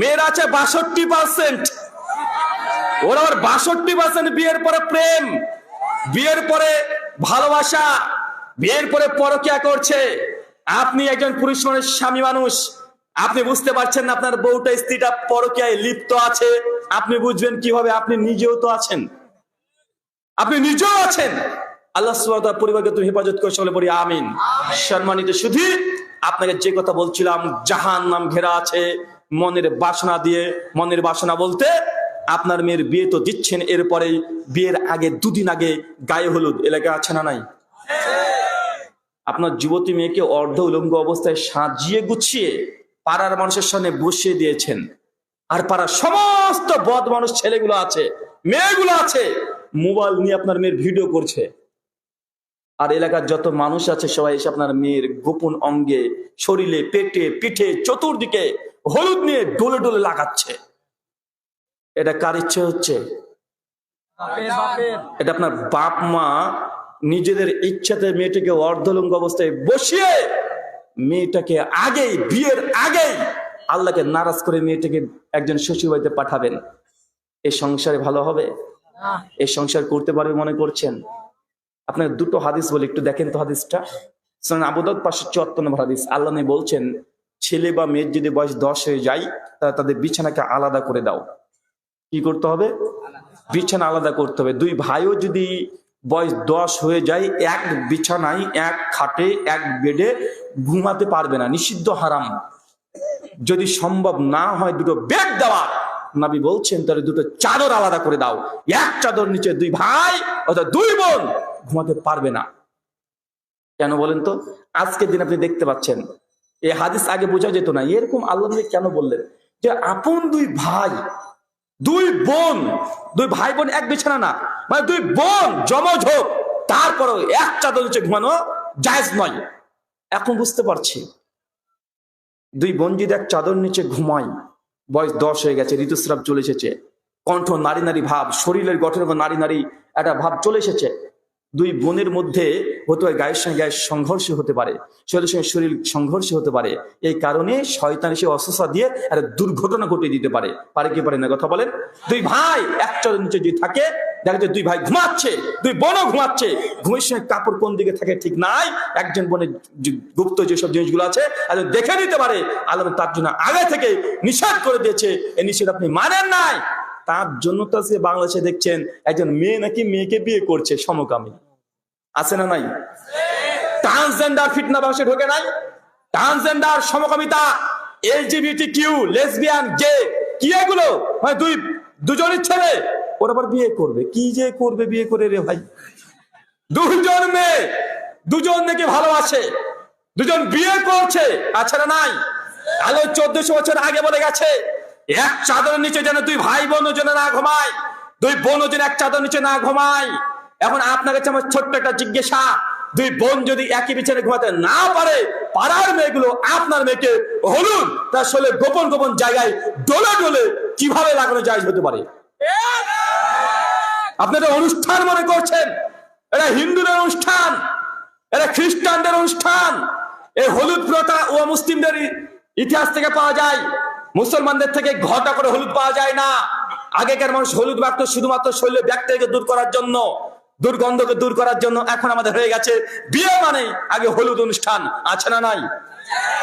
মেয়েরা আছে 62%। ওরা আবার 62% বিয়ের পরে প্রেম, বিয়ের পরে ভালোবাসা, বিয়ের পরে পরকীয়া করছে। আপনি একজন পুরুষ মানুষ, স্বামী মানুষ, আপনি বুঝতে পারছেন না আপনার বউটা, স্ত্রীটা পরকীয়ায় লিপ্ত আছে। আপনি বুঝবেন কিভাবে? আপনি নিজেও তো আছেন, আপনি নিজেও আছেন। আল্লাহ সুবহানাহু ওয়া তাআলা পরিবারকে তুমি হেফাজত করে সকলে বলি আমিন। সম্মানিত শুধু আপনাকে যে কথা বলছিলাম, জাহান্নাম ঘেরা আছে মনের বাসনা দিয়ে। মনের বাসনা বলতে আপনার মেয়ের বিয়ে তো দিচ্ছেন, এরপরে বিয়ের আগে 2 দিন আগে গায়ে হলুদ এলাকা আছে না নাই? আপনার যুবতী মেয়েকে অর্ধ উলঙ্গ অবস্থায় সাজিয়ে গুছিয়ে পাড়ার মানুষের সামনে বসিয়ে দিয়েছেন। আর পাড়ার সমস্ত বদ মানুষ ছেলেগুলো আছে, মেয়েগুলো আছে, মোবাইল নিয়ে আপনার মেয়ের ভিডিও করছে। আর এলাকার যত মানুষ আছে সবাই এসে আপনার মেয়ের গোপন অঙ্গে, শরীরে, পেটে, পিঠে, চতুর্দিকে হলুদ নিয়ে ডোলে ডোলে লাগাচ্ছে। এটা কার ইচ্ছে হচ্ছে? এটা আপনার বাপ মা নিজেদের ইচ্ছাতে মেয়েটাকে অর্ধলঙ্গ অবস্থায় বসিয়ে মেয়েটাকে আগেই, বিয়ের আগেই আল্লাহকে নারাজ করে মেয়েটাকে একজন শ্বশুর বাড়িতে পাঠাবেন। এই সংসারে ভালো হবে? এই সংসার করতে পারবে মনে করছেন? আপনার 2টো হাদিস বলে একটু দেখেন তো হাদিসটা। সুনান আবু দাউদ 574 নম্বর হাদিস। আল্লাহ নবী বলছেন, ছেলে বা মেয়ের যদি বয়স 10 হয়ে যায় তাহলে তাদের বিছানাকে আলাদা করে দাও। কি করতে হবে? বিছানা আলাদা করতে হবে। 2 ভাইও যদি বয়স 10 হয়ে যায় এক বিছানায়, এক খাটে, এক বেডে ঘুমাতে পারবে না, নিষিদ্ধ, হারাম। যদি সম্ভব না হয় 2টো বেড দেওয়া, নবী বলছেন তাহলে 2টো চাদর আলাদা করে দাও। এক চাদর নিচে 2 ভাই অর্থাৎ 2 বোন ঘুমাতে পারবে না। কেন বলেন তো? আজকের দিন আপনি দেখতে পাচ্ছেন, এই হাদিস আগে বোঝা যেত না, এরকম আল্লাহ নবী কেন বললেন যে আপন 2 ভাই, 2 বোন, 2 ভাই বোন এক বিছানা না, মানে 2 বোন জমজ হোক, তারপরেও এক চাদর নিচে ঘুমানো জায়েজ নয়। এখন বুঝতে পারছি, 2 বোন যদি এক চাদর নিচে ঘুমায়, বয়স 10 হয়ে গেছে, ঋতুস্রাব চলে এসেছে, কণ্ঠ নারী নারী ভাব, শরীরের গঠনের নারী নারী একটা ভাব চলে এসেছে, 2 বোনের মধ্যে হতে হয় গায়ের সঙ্গে গায়ের সংঘর্ষ হতে পারে, শরীরের সঙ্গে শরীর সংঘর্ষ হতে পারে। এই কারণে শয়তান এসে অসুস্থতা দিয়ে একটা দুর্ঘটনা ঘটিয়ে দিতে পারে। পারে কি পারে না? কথা বলেন। 2 ভাই এক চাদর নিচে যদি থাকে, দেখা যায় 2 ভাই ঘুমাচ্ছে, 2 বোনও ঘুমাচ্ছে, ঘুমের সময় কাপড় কোন দিকে থাকে ঠিক নাই, একজন বোনের গুপ্ত যেসব জিনিসগুলো আছে দেখে নিতে পারে। আল্লাহ তার জন্য আগে থেকে নিষেধ করে দিয়েছে, এই নিষেধ আপনি মানেন নাই। তার জন্য তো আজকে বাংলাদেশে দেখছেন একজন মেয়ে নাকি মেয়েকে বিয়ে করছে, সমকামী আছে না নাই? ট্রান্সজেন্ডার ফিটনা বাসে ঢোকে নাই? ট্রান্সজেন্ডার, সমকামিতা, LGBTQ, লেসবিয়ান, গে, কি এগুলো? মানে 2জনের ছেলে, ওর আবার বিয়ে করবে। কি যে করবে বিয়ে করে রে ভাই? 2জন মেয়ে, 2জন নাকি ভালোবাসে, 2জন বিয়ে করছে, আছে না নাই? আলো 1400 বছর আগে বলে গেছে, এক চাদরের নিচে যেন 2 ভাই বোন যেন না ঘুমায়, 2 বোন যেন এক চাদর নিচে না ঘুমায়। এখন আপনার কাছে আমার ছোট্ট একটা জিজ্ঞাসা, 2 বোন যদি একই বিছানায় ঘুমাতে না পারে, পাড়ার মেয়েগুলো আপনার মেয়েকে হলুদ তার শরীরে গোপন গোপন জায়গায় ডলে ডলে কিভাবে লাগানো যায় হতে পারে? আপনারা অনুষ্ঠান মনে করছেন, এটা হিন্দুদের অনুষ্ঠান, এটা খ্রিস্টানদের অনুষ্ঠান। এই হলুদ প্রথা ও মুসলিমদের ইতিহাস থেকে পাওয়া যায়, মুসলমানদের থেকে ঘটা করে হলুদ পাওয়া যায় না। আগেকার মানুষ হলুদ মাখতো শুধুমাত্র শরীরে ব্যাকটেরিয়াকে দূর করার জন্য, দুর্গন্ধকে দূর করার জন্য। এখন আমাদের হয়ে গেছে বিয়ে মানে আগে হলুদ অনুষ্ঠান, আছে না নাই?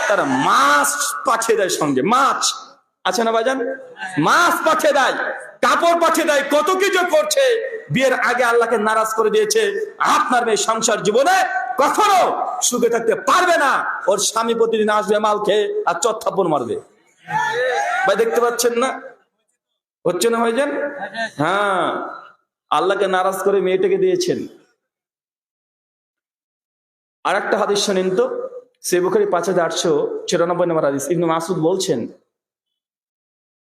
তারা মাছ পাঠিয়ে দেয় সঙ্গে, মাছ আছে না ভাইজান? মাছ পাঠিয়ে দেয়, কাপড় পাঠিয়ে দেয়, কত কিছু করছে। বিয়ের আগে আল্লাহকে নারাজ করে দিয়েছে। আপনার মেয়ে সংসার জীবনে কখনো সুখে থাকতে পারবে না। ওর স্বামী প্রতিদিন আসবে মাল খেয়ে আর চত্থাপন মারবে। ভাই দেখতে পাচ্ছেন না? হচ্ছে না ভাইজান? হ্যাঁ, আল্লাহকে নারাজ করে মেয়েটাকে দিয়েছেন। আর একটা হাদিস শোনেন তো, সহিহ বুখারী 5894 নম্বর হাদিস। ইবনে মাসউদ বলছেন,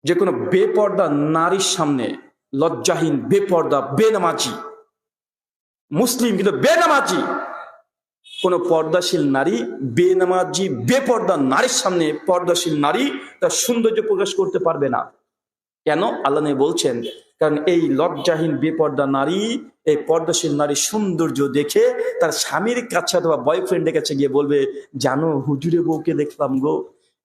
যে কোনো বেপর্দা নারীর সামনে, লজ্জাহীন, বেপর্দা, বেনামাজি, মুসলিম কিন্তু বেনামাজি, কোন পর্দাশীল নারী, বেনামাজি, বেপর্দা নারীর সামনে পর্দাশীল নারী তার সৌন্দর্য প্রকাশ করতে পারবে না। কেন? আল্লাহ নবী বলছেন, কারণ এই লজ্জাহীন বেপর্দা নারী, এই পর্দাশীল নারী সৌন্দর্য দেখে তার স্বামীর কাছে অথবা বয়ফ্রেন্ডের কাছে গিয়ে বলবে, জানো হুজুরে বউকে দেখলাম গো,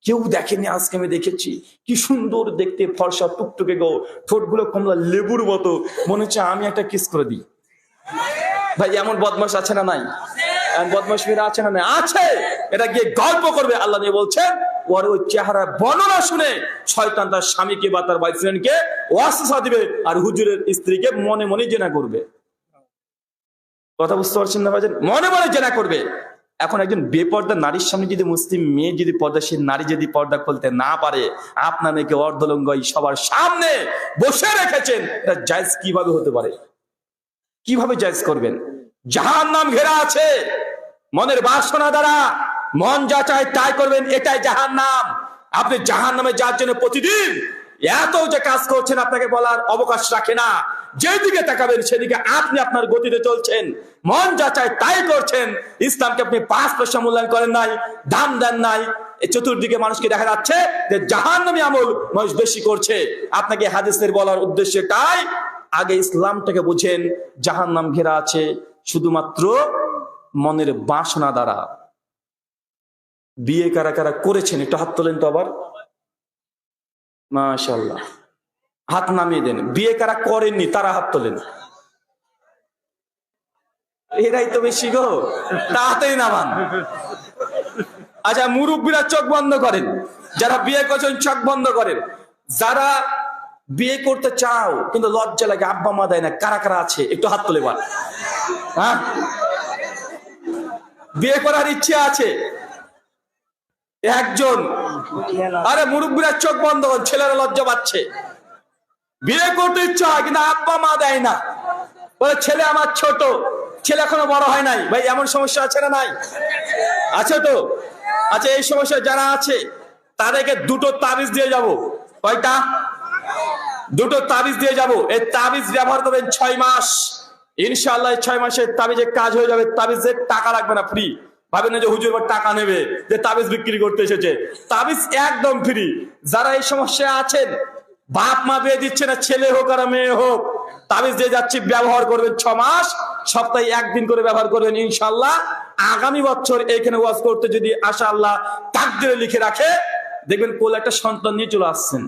কেউ দেখেনি, আজকে আমি দেখেছি, কি সুন্দর দেখতে, ফর্সা টুকটুকে গো, ঠোঁটগুলো কমলা লেবুর মতো, মনে হচ্ছে আমি একটা কিস করে দিই। ভাই এমন বদমাশ আছে না নাই? বদমাশ মেয়েরা আছে না নাই? আছে। এটা গিয়ে গল্প করবে। আল্লাহ নিয়ে বলছেন, ওর ওই চেহারা বর্ণনা শুনে শয়তান তার স্বামীকে বা তার বয়ফ্রেন্ডকে ওয়াসওয়াসা দিবে, আর হুজুরের স্ত্রীকে মনে মনে জেনা করবে। কথা বুঝতে পারছেন না ভাইজান? মনে মনে জেনা করবে। এখন একজন বেপর্দা নারীর সামনে যদি মুসলিম মেয়ে, যদি পর্দাশীল নারী যদি পর্দা খুলতে না পারে, আপনার মেয়েকে অর্ধলঙ্গই সবার সামনে বসে রেখেছেন, এটা জায়েজ কিভাবে হতে পারে? কিভাবে জায়েজ করবেন? জাহান্নাম ঘেরা আছে মনের বাসনা দ্বারা, মন যা চায় তাই করবেন, এটাই জাহান্নাম। আপনি জাহান্নামে যাওয়ার জন্য প্রতিদিন এত যে কাজ করছেন, আপনাকে বলার অবকাশ রাখে না। যেদিকে তাকাবেন সেদিকে আপনি আপনার গতিতে চলছেন, মন যা চায় তাই করছেন। ইসলামকে আপনি 5 পয়সা মূল্যায়ন করেন নাই, দাম দেন নাই। চতুর্দিকে মানুষকে দেখা যাচ্ছে যে জাহান্নামী আমল মানুষ বেশি করছে। আপনাকে হাদিসের বলার উদ্দেশ্য এটাই, আগে ইসলামটাকে বুঝেন। জাহান্নাম ঘেরা আছে শুধুমাত্র মনের বাসনা দ্বারা। বিয়ে কারা কারা করেছেন একটু হাত তোলেন তো আবার, মাশাআল্লাহ, হাত নামিয়ে দেন। বিয়ে কারা করেননি তারা হাত তোলেন। এরাই তো বেশি গো, তাড়াতাড়ি নামান। আচ্ছা, মুরব্বীরা চোখ বন্ধ করেন, যারা বিয়ে করছেন চোখ বন্ধ করেন। যারা বিয়ে করতে চাও কিন্তু লজ্জা লাগে, আব্বা মা দেয় না, কারা কারা আছে একটু হাত তোলে বল। হ্যাঁ, বিয়ে করার ইচ্ছে আছে একজন? আরে মুরব্বীরা চোখ বন্ধ করেন, ছেলেরা লজ্জা পাচ্ছে। বিয়ে করতে ইচ্ছা হয় কিন্তু আব্বা মা দেয় না, বলে ছেলে আমার ছোট, ছেলে এখনো বড় হয় নাই। ভাই এমন সমস্যা আছে না নাই? আছে তো। আচ্ছা, এই সমস্যা যারা আছে তাদেরকে 2টো তাবিজ দিয়ে যাব। কয়টা? 2টো তাবিজ দিয়ে যাব। এই তাবিজ ব্যবহার করবেন 6 মাস, ইনশাআল্লাহ 6 মাসে তাবিজের কাজ হয়ে যাবে। তাবিজের টাকা লাগবে না, ফ্রি। ভাবেন না যে হুজুর টাকা নেবে, যে তাবিজ বিক্রি করতে এসেছে। তাবিজ একদম ফ্রি। যারা এই সমস্যা আছেন, বাপ মা বিয়ে দিচ্ছে না, ছেলে হোক আর মেয়ে হোক, তাবিজ দিয়ে যাচ্ছি, ব্যবহার করবেন 6 মাস, সপ্তাহে 1 দিন করে ব্যবহার করবেন। ইনশাআল্লাহ আগামী বছর এখানে ওয়াজ করতে যদি আশা আল্লাহ তাকদীরে লিখে রাখে, দেখবেন কোলে একটা সন্তান নিয়ে চলে আসছেন।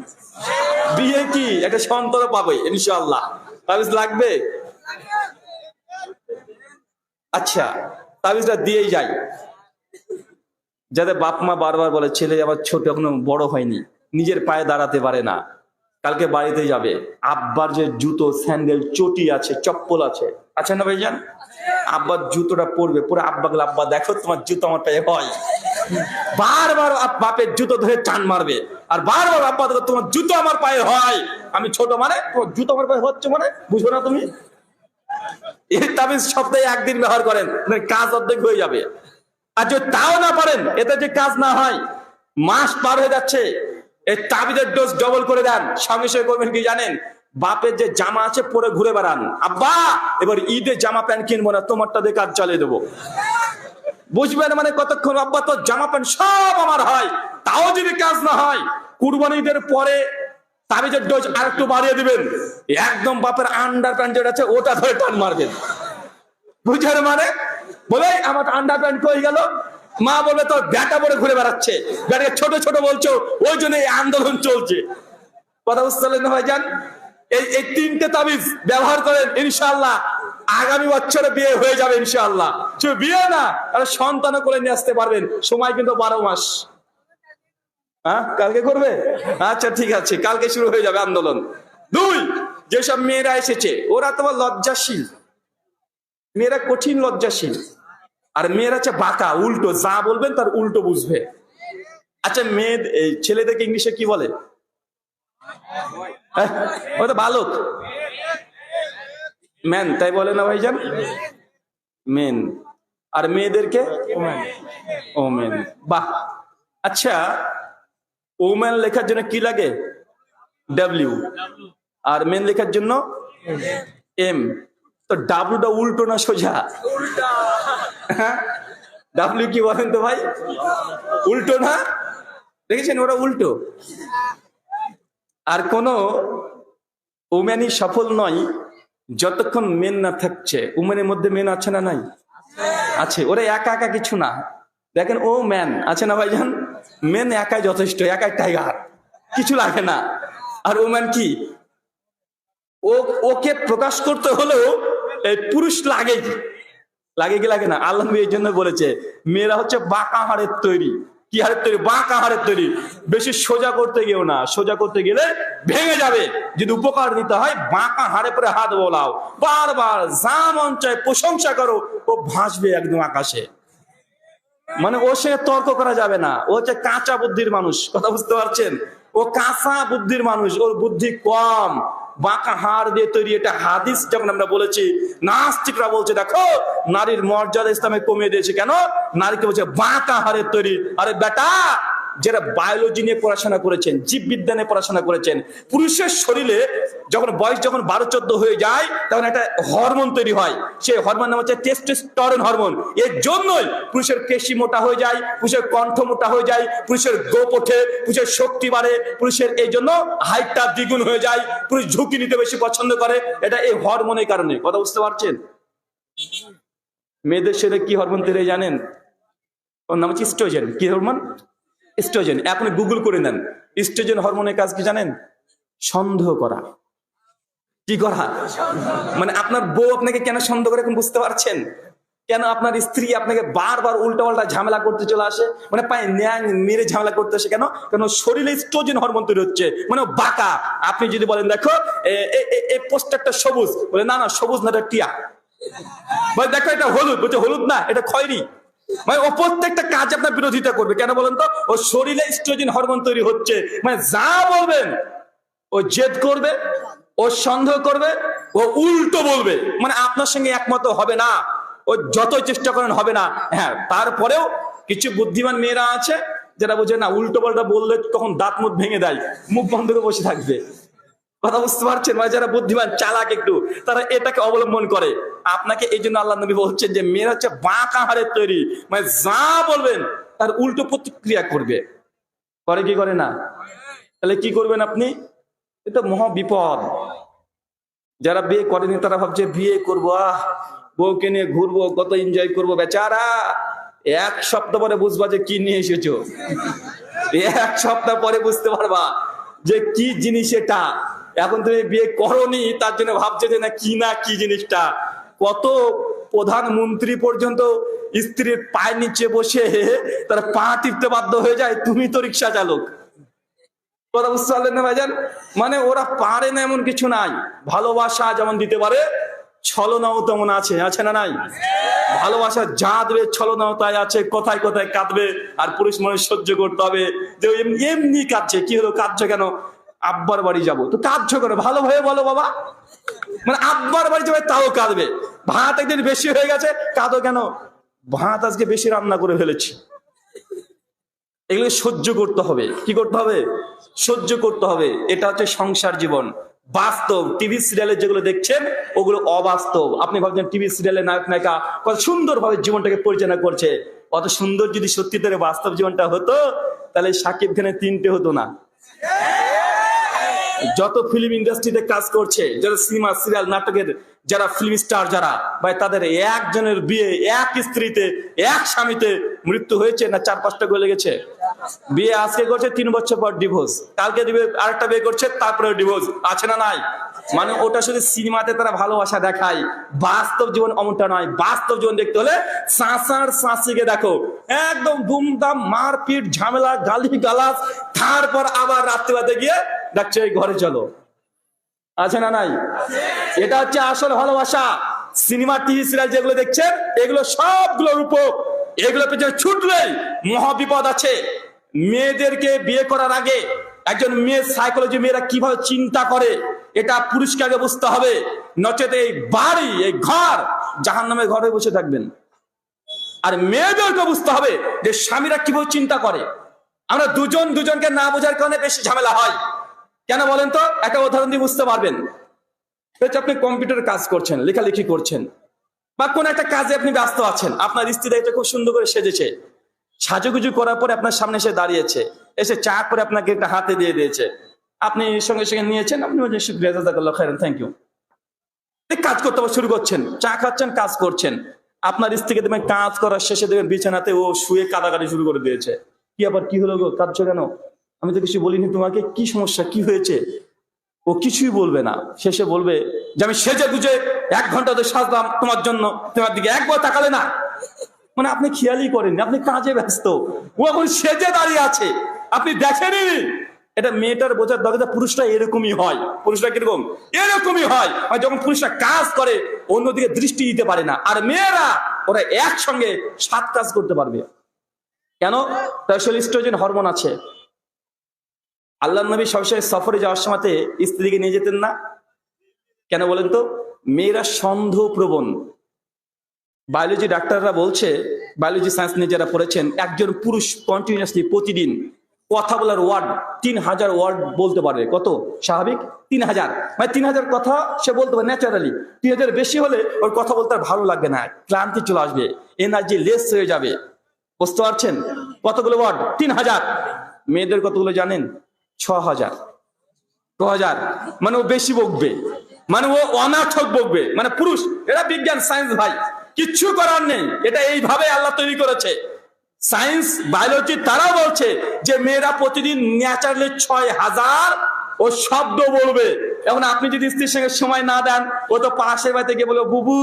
বিয়ে কি একটা সন্তানও পাবে ইনশাআল্লাহ। তাবিজ লাগবে? আচ্ছা, তাবিজটা দিয়েই যাই। যাদের বাপ মা বারবার বলে ছেলে আবার ছোট, এখনো বড় হয়নি, নিজের পায়ে দাঁড়াতে পারে না, কালকে বাড়িতে যাবে, আব্বার যে জুতো, স্যান্ডেল, চটি আছে, চপ্পল আছে, আচ্ছা না ভাইজান? আব্বার জুতোটা পরবে, পরে আব্বা গেলে, আব্বা দেখো তোমার জুতো আমার পায়ে হয়। বারবার বাপের জুতো ধরে টান মারবে, আর বারবার আব্বা দেখো তোমার জুতো আমার পায়ে হয়। আমি ছোট মানে তোমার জুতো আমার পায়ে হচ্ছে মানে বুঝো না তুমি? এই তাবিজ সপ্তাহে 1 দিন ব্যবহার করেন, কাজ অর্ধেক হয়ে যাবে। আর যদি তাও না পারেন, এতে যে কাজ না হয়, মাস পার হয়ে যাচ্ছে, এই তাবিজের ডোজ ডবল করে দেন। সঙ্গে সঙ্গে করবেন কি জানেন? বাপের যে জামা আছে পরে ঘুরে বেড়ান, আব্বা এবার ঈদে জামা প্যান্ট কিনবো না, তোমারটা দিয়ে কাজ চালিয়ে দেবো। বুঝবেন মানে কতক্ষণ? আব্বা তো জামা প্যান্ট সব আমার হয়, তাও যদি কাজ না হয়, কুরবানি ঈদের পরে তাবিজের ডোজ আর একটু বাড়িয়ে দিবেন, একদম বাপের আন্ডার প্যান্ট যেটা আছে ওটা ধরে টান মারবেন। বুঝলেন মানে? বলে আমার আন্ডার প্যান্ট কই গেল? মা বলবে তোর ব্যাটা পরে ঘুরে বেড়াচ্ছে, ব্যাটাকে ছোট ছোট বলছো, ওই জন্য এই আন্দোলন চলছে। কথা বুঝতে পারলেন না ভাইজান? এই 3টে তাবিজ ব্যবহার করেন, ইনশাআল্লাহ আগামী বছরে বিয়ে হয়ে যাবে ইনশাআল্লাহ। শুধু বিয়ে না, আর সন্তানও করে নিয়ে আসতে পারবেন। সময় কিন্তু 12 মাস। হ্যাঁ, কালকে করবে? আচ্ছা ঠিক আছে, কালকে শুরু হয়ে যাবে আন্দোলন। 2, যেসব মেয়েরা এসেছে ওরা তোমার লজ্জাশীল, মেয়েরা কঠিন লজ্জাশীল, আর মেয়েরা হচ্ছে বাঁকা, উল্টো, যা বলবেন তার উল্টো বুঝবে। আচ্ছা, ছেলেদেরকে ইংলিশে কি বলে? ও তো বালক, ম্যান, তাই বলে না ভাইজান? মেন। আর মেয়েদেরকে ওমেন। বাহ। আচ্ছা, ওমেন লেখার জন্য কি লাগে? ডাব্লিউ। আর মেন লেখার জন্য এম। তো ডাব্লিউটা উল্টো না সোজা? ডাব্লিউ কি বলেন তো ভাই? উল্টো না? দেখেছেন ওরা উল্টো। আর কোন উমেনই সফল নয় যতক্ষণ মেন না থাকছে। উমেনের মধ্যে মেন আছে না নাই? আছে। ওরা একা একা কিছু না। দেখেন ও ম্যান আছে না ভাইজান? মেন একাই যথেষ্ট, একাই টাইগার, কিছু লাগে না। আর ওম্যান কি, ওকে প্রকাশ করতে হলেও পুরুষ লাগে কি লাগে না? আল্লাহ নবী এই জন্য বলেছে মেয়েরা হচ্ছে বাঁকা হাড়ের তৈরি। কি হাড়ের তৈরি? বাঁকা হাড়ের তৈরি। বেশি সোজা করতে গেও না, সোজা করতে গেলে ভেঙে যাবে। যদি উপকার নিতে হয় বাঁকা হাড়ে পরে হাত বোলাও, বারবার যা মন চায় প্রশংসা করো, ও ভাসবে একদম আকাশে। মানে ওর সঙ্গে তর্ক করা যাবে না। ও হচ্ছে কাঁচা বুদ্ধির মানুষ, কথা বুঝতে পারছেন? ও কাঁচা বুদ্ধির মানুষ, ওর বুদ্ধি কম, বাঁকা হাড় দিয়ে তৈরি। এটা হাদিস যখন আমরা বলেছি, নাস্তিকরা বলছে দেখো নারীর মর্যাদা ইসলামে কমিয়ে দিয়েছে। কেন? নারীকে বলছে বাঁকা হাড়ের তৈরি। আরে বেটা, যারা বায়োলজি নিয়ে পড়াশোনা করেছেন, জীববিজ্ঞান নিয়ে পড়াশোনা করেছেন, পুরুষের শরীরে যখন বয়স যখন 12-14 হয়ে যায় তখন একটা হরমোন তৈরি হয়। সেই হরমোন নাম হচ্ছে টেস্টোস্টেরন হরমোন। এর জন্যই পুরুষের পেশি মোটা হয়ে যায়, পুরুষের কণ্ঠ মোটা হয়ে যায়, পুরুষের গোপ ওঠে, পুরুষের শক্তি বাড়ে, পুরুষের এই জন্য হাইটটা দ্বিগুণ হয়ে যায়, পুরুষ ঝুঁকি নিতে বেশি পছন্দ করে। এটা এই হরমোনের কারণে, কথা বুঝতে পারছেন? মেয়েদের শরীরে কি হরমোন তৈরি হয় জানেন? ওর নাম হচ্ছে ইস্ট্রোজেন। কি হরমোন? ইস্ট্রোজেন। আপনি গুগল করে নেন, ইস্ট্রোজেন হরমোনের কাজ কি জানেন? সন্দেহ করা। কি করা? মানে আপনার বউ আপনাকে কেন সন্দেহ করে এখন বুঝতে পারছেন? কেন আপনার স্ত্রী আপনাকে বারবার উল্টা পাল্টা ঝামেলা করতে চলে আসে, মানে পায়ে ন্যায় মেরে ঝামেলা করতে আসে? কেন? কারণ শরীরে ইস্ট্রোজেন হরমোন তৈরি হচ্ছে, মানে বাঁকা। আপনি যদি বলেন দেখো এই পোস্টারটা সবুজ, বলে না না সবুজ না, এটা টিয়া। বলে দেখো এটা হলুদ, বলছে হলুদ না এটা খয়েরি। মানে ও প্রত্যেকটা কাজ আপনার বিরোধিতা করবে। কেন বলেন তো? ও শরীরে ইস্ট্রোজেন হরমোন তৈরি হচ্ছে। মানে যা বলবেন ও জেদ করবে, ও সন্দেহ করবে, ও উল্টো বলবে। মানে আপনার সঙ্গে একমত হবে না, ও যতই চেষ্টা করেন হবে না। হ্যাঁ, তারপরেও কিছু বুদ্ধিমান মেয়েরা আছে যারা বোঝে না, উল্টো পাল্টা বললে তখন দাঁত মুখ ভেঙে দেয়, মুখ বন্ধ করে বসে থাকবে। কথা বুঝতে পারছেন? মানে যারা বুদ্ধিমান চালাক একটু, তারা এটাকে অবলম্বন করে। আপনাকে এই জন্য আল্লাহ নবী বলছেন যে মেয়েরা হচ্ছে বাঁকা হাড়ের তৈরি। মানে যা বলবেন তার উল্টো প্রতিক্রিয়া করবে। করে কি করে না? তাহলে কি করবেন আপনি? এটা মহা বিপদ। যারা বিয়ে করেনি তারা ভাবছে বিয়ে করবো, বউকে নিয়ে ঘুরবো, কত এনজয় করবো। বেচারা 1 সপ্তাহ পরে বুঝবা যে কি নিয়ে এসেছো। 1 সপ্তাহ পরে বুঝতে পারবা যে কি জিনিস এটা। এখন তুমি বিয়ে করোনি তার জন্য ভাবছে যে না কি জিনিসটা। কত প্রধানমন্ত্রী পর্যন্ত স্ত্রীর পায়ের নিচে বসে তারা পা টিপতে বাধ্য হয়ে যায়, তুমি তো রিক্সা চালক। কথা বুঝতে পারলেন না ভাইজান? মানে ওরা পারে না এমন কিছু নাই। ভালোবাসা যেমন দিতে পারে, ছলনাও তেমন আছে। আছে না নাই? ভালোবাসা যা দেবে ছলনাও তাই আছে। কোথায় কোথায় কাঁদবে, আর পুরুষ মানুষ সহ্য করতে হবে যে এমনি কাঁদছে। কি হলো, কাঁদছো কেন? আব্বার বাড়ি যাবো। তো কাঁদছো কেন? ভালোভাবে বলো বাবা। মানে আব্বার বাড়ি যাবে তাও কাঁদবে। ভাত একদিন বেশি হয়ে গেছে, কাঁদো কেন? ভাত আজকে বেশি রান্না করে ফেলেছি। এগুলো সহ্য করতে হবে। কি করতে হবে? সহ্য করতে হবে। এটা হচ্ছে সংসার জীবন, বাস্তব। টিভি সিরিয়ালে যেগুলো দেখছেন ওগুলো অবাস্তব। আপনি ভাবছেন টিভি সিরিয়ালে নায়ক নায়িকা কত সুন্দর ভাবে জীবনটাকে পরিচালনা করছে। অত সুন্দর যদি সত্যিকারে বাস্তব জীবনটা হতো তাহলে সাকিব খানের 3টে হতো না। যত ফিল্ম ইন্ডাস্ট্রিতে কাজ করছে, যারা সিনেমা সিরিয়াল নাটকের যারা ফিল্ম স্টার যারা ভাই, তাদের একজনের বিয়ে এক স্ত্রীতে এক স্বামীতে মৃত্যু হয়েছে না 4-5টা গলে গেছে। বিয়ে আজকে করছে 3 বছর পর ডিভোর্স, কালকে দিবে আরেকটা বিয়ে করছে তারপরে ডিভোর্স। আছে না নাই? মানে ওটা শুধু সিনেমাতে তারা ভালোবাসা দেখায়, বাস্তব জীবন অমনটা নয়। বাস্তব জীবন দেখতে হলে চাচার চাচিকে দেখো, একদম দুমদাম মারপিট ঝামেলা গালি গালাজ, তারপর আবার রাত্রিবাদে গিয়ে ডাকছে এই ঘরে চলো। আছে না নাই? এটা হচ্ছে আসল ভালোবাসা। সিনেমা টিভি সিরিয়াল যেগুলো দেখছেন এগুলো সবগুলোর উপর, এগুলো পেছনে ছুটলেই মহাবিপদ আছে। মেয়েদেরকে বিয়ে করার আগে একজন মেয়ের সাইকোলজি, মেয়েরা কিভাবে চিন্তা করে এটা পুরুষকে আগে বুঝতে হবে। নচেত এই বাড়ি, এই ঘর জাহান্নামের ঘরে বসে থাকবেন। আর মেয়েদেরকে বুঝতে হবে যে স্বামীরা কিভাবে চিন্তা করে। আমরা দুজনকে না বোঝার কারণে বেশি ঝামেলা হয়। কেন বলেন তো? একটা উদাহরণ দিয়ে বুঝতে পারবেন। আপনি কম্পিউটারে কাজ করছেন, লেখালেখি করছেন, বা কোন একটা কাজে আপনি ব্যস্ত আছেন। আপনার স্ত্রী দেখতে খুব সুন্দর করে সেজেছে, সাজুগুজু করার পরে আপনার সামনে এসে দাঁড়িয়েছে, এসে চা করে আপনাকে একটা হাতে দিয়ে দিয়েছে। আপনি সঙ্গে সঙ্গে নিয়েছেন, আপনি বলছেন শুকরিয়া, জাযাকাল্লাহু খাইরান, থ্যাংক ইউ। কাজ করতে শুরু করছেন, চা খাচ্ছেন, কাজ করছেন। আপনার স্ত্রীকে দেখবেন কাজ করার শেষে দেখবেন বিছানাতে ও শুয়ে কাঁদাকাটি শুরু করে দিয়েছে। কি আবার, কি হলো গো, কাঁদছো কেন? আমি তো কিছু বলিনি তোমাকে, কি সমস্যা, কি হয়েছে? ও কিছুই বলবে না, শেষে বলবে যে আমি সেজে গুজে 1 ঘন্টা ধরে সাজলাম তোমার জন্য, তোমার দিকে একবার তাকালে না। মানে আপনি খেয়ালই করেননি, আপনি কাজে ব্যস্ত, ও এখন সেজে দাঁড়িয়ে আছে, আপনি দেখেনি। এটা মেয়েটার বোঝার দরকার, পুরুষরা এরকমই হয়। পুরুষরা কিরকম? এরকমই হয়। আর যখন পুরুষরা কাজ করে অন্যদিকে দৃষ্টি দিতে পারে না, আর মেয়েরা ওরা একসঙ্গে 7 কাজ করতে পারবে। কেন? তার শরীরে ইস্ট্রোজেন হরমোন আছে। আল্লাহ নবী সবসময় সফরে যাওয়ার সময় স্ত্রীকে নিয়ে যেতেন না। কেন বলেন তো? মেয়েরা সন্দেহ প্রবণ। বায়োলজি ডাক্তাররা বলছে, বায়োলজি সায়েন্স নিয়ে যারা পড়েছেন, একজন পুরুষ কন্টিনিউয়াসলি প্রতিদিন কথা বলার ওয়ার্ড 3000 ওয়ার্ড বলতে পারবে। কত স্বাভাবিক? 3000, মানে 3000 কথা সে বলতে পারে ন্যাচারালি। 3000 বেশি হলে ওর কথা বলতে আর ভালো লাগবে না, ক্লান্তি চলে আসবে, এনার্জি লেস হয়ে যাবে। বুঝতে পারছেন? কতগুলো ওয়ার্ড? 3000। মেয়েদের কতগুলো জানেন? 6000, 2000। মানে ও বেশি বকবে, মানে ও অনার্থক বকবে। মানে পুরুষ, এটা বিজ্ঞান সায়েন্স ভাই, কিচ্ছু করার নেই, এটা এইভাবে আল্লাহ তৈরি করেছে। সায়েন্স বায়োলজি তারা বলছে যে মেয়েরা প্রতিদিন ন্যাচারালি 6000 ও শব্দ বলবে। এখন আপনি যদি স্ত্রীর সঙ্গে সময় না দেন, ও তো পাশের বাড়িতে গিয়ে বলবে বুবু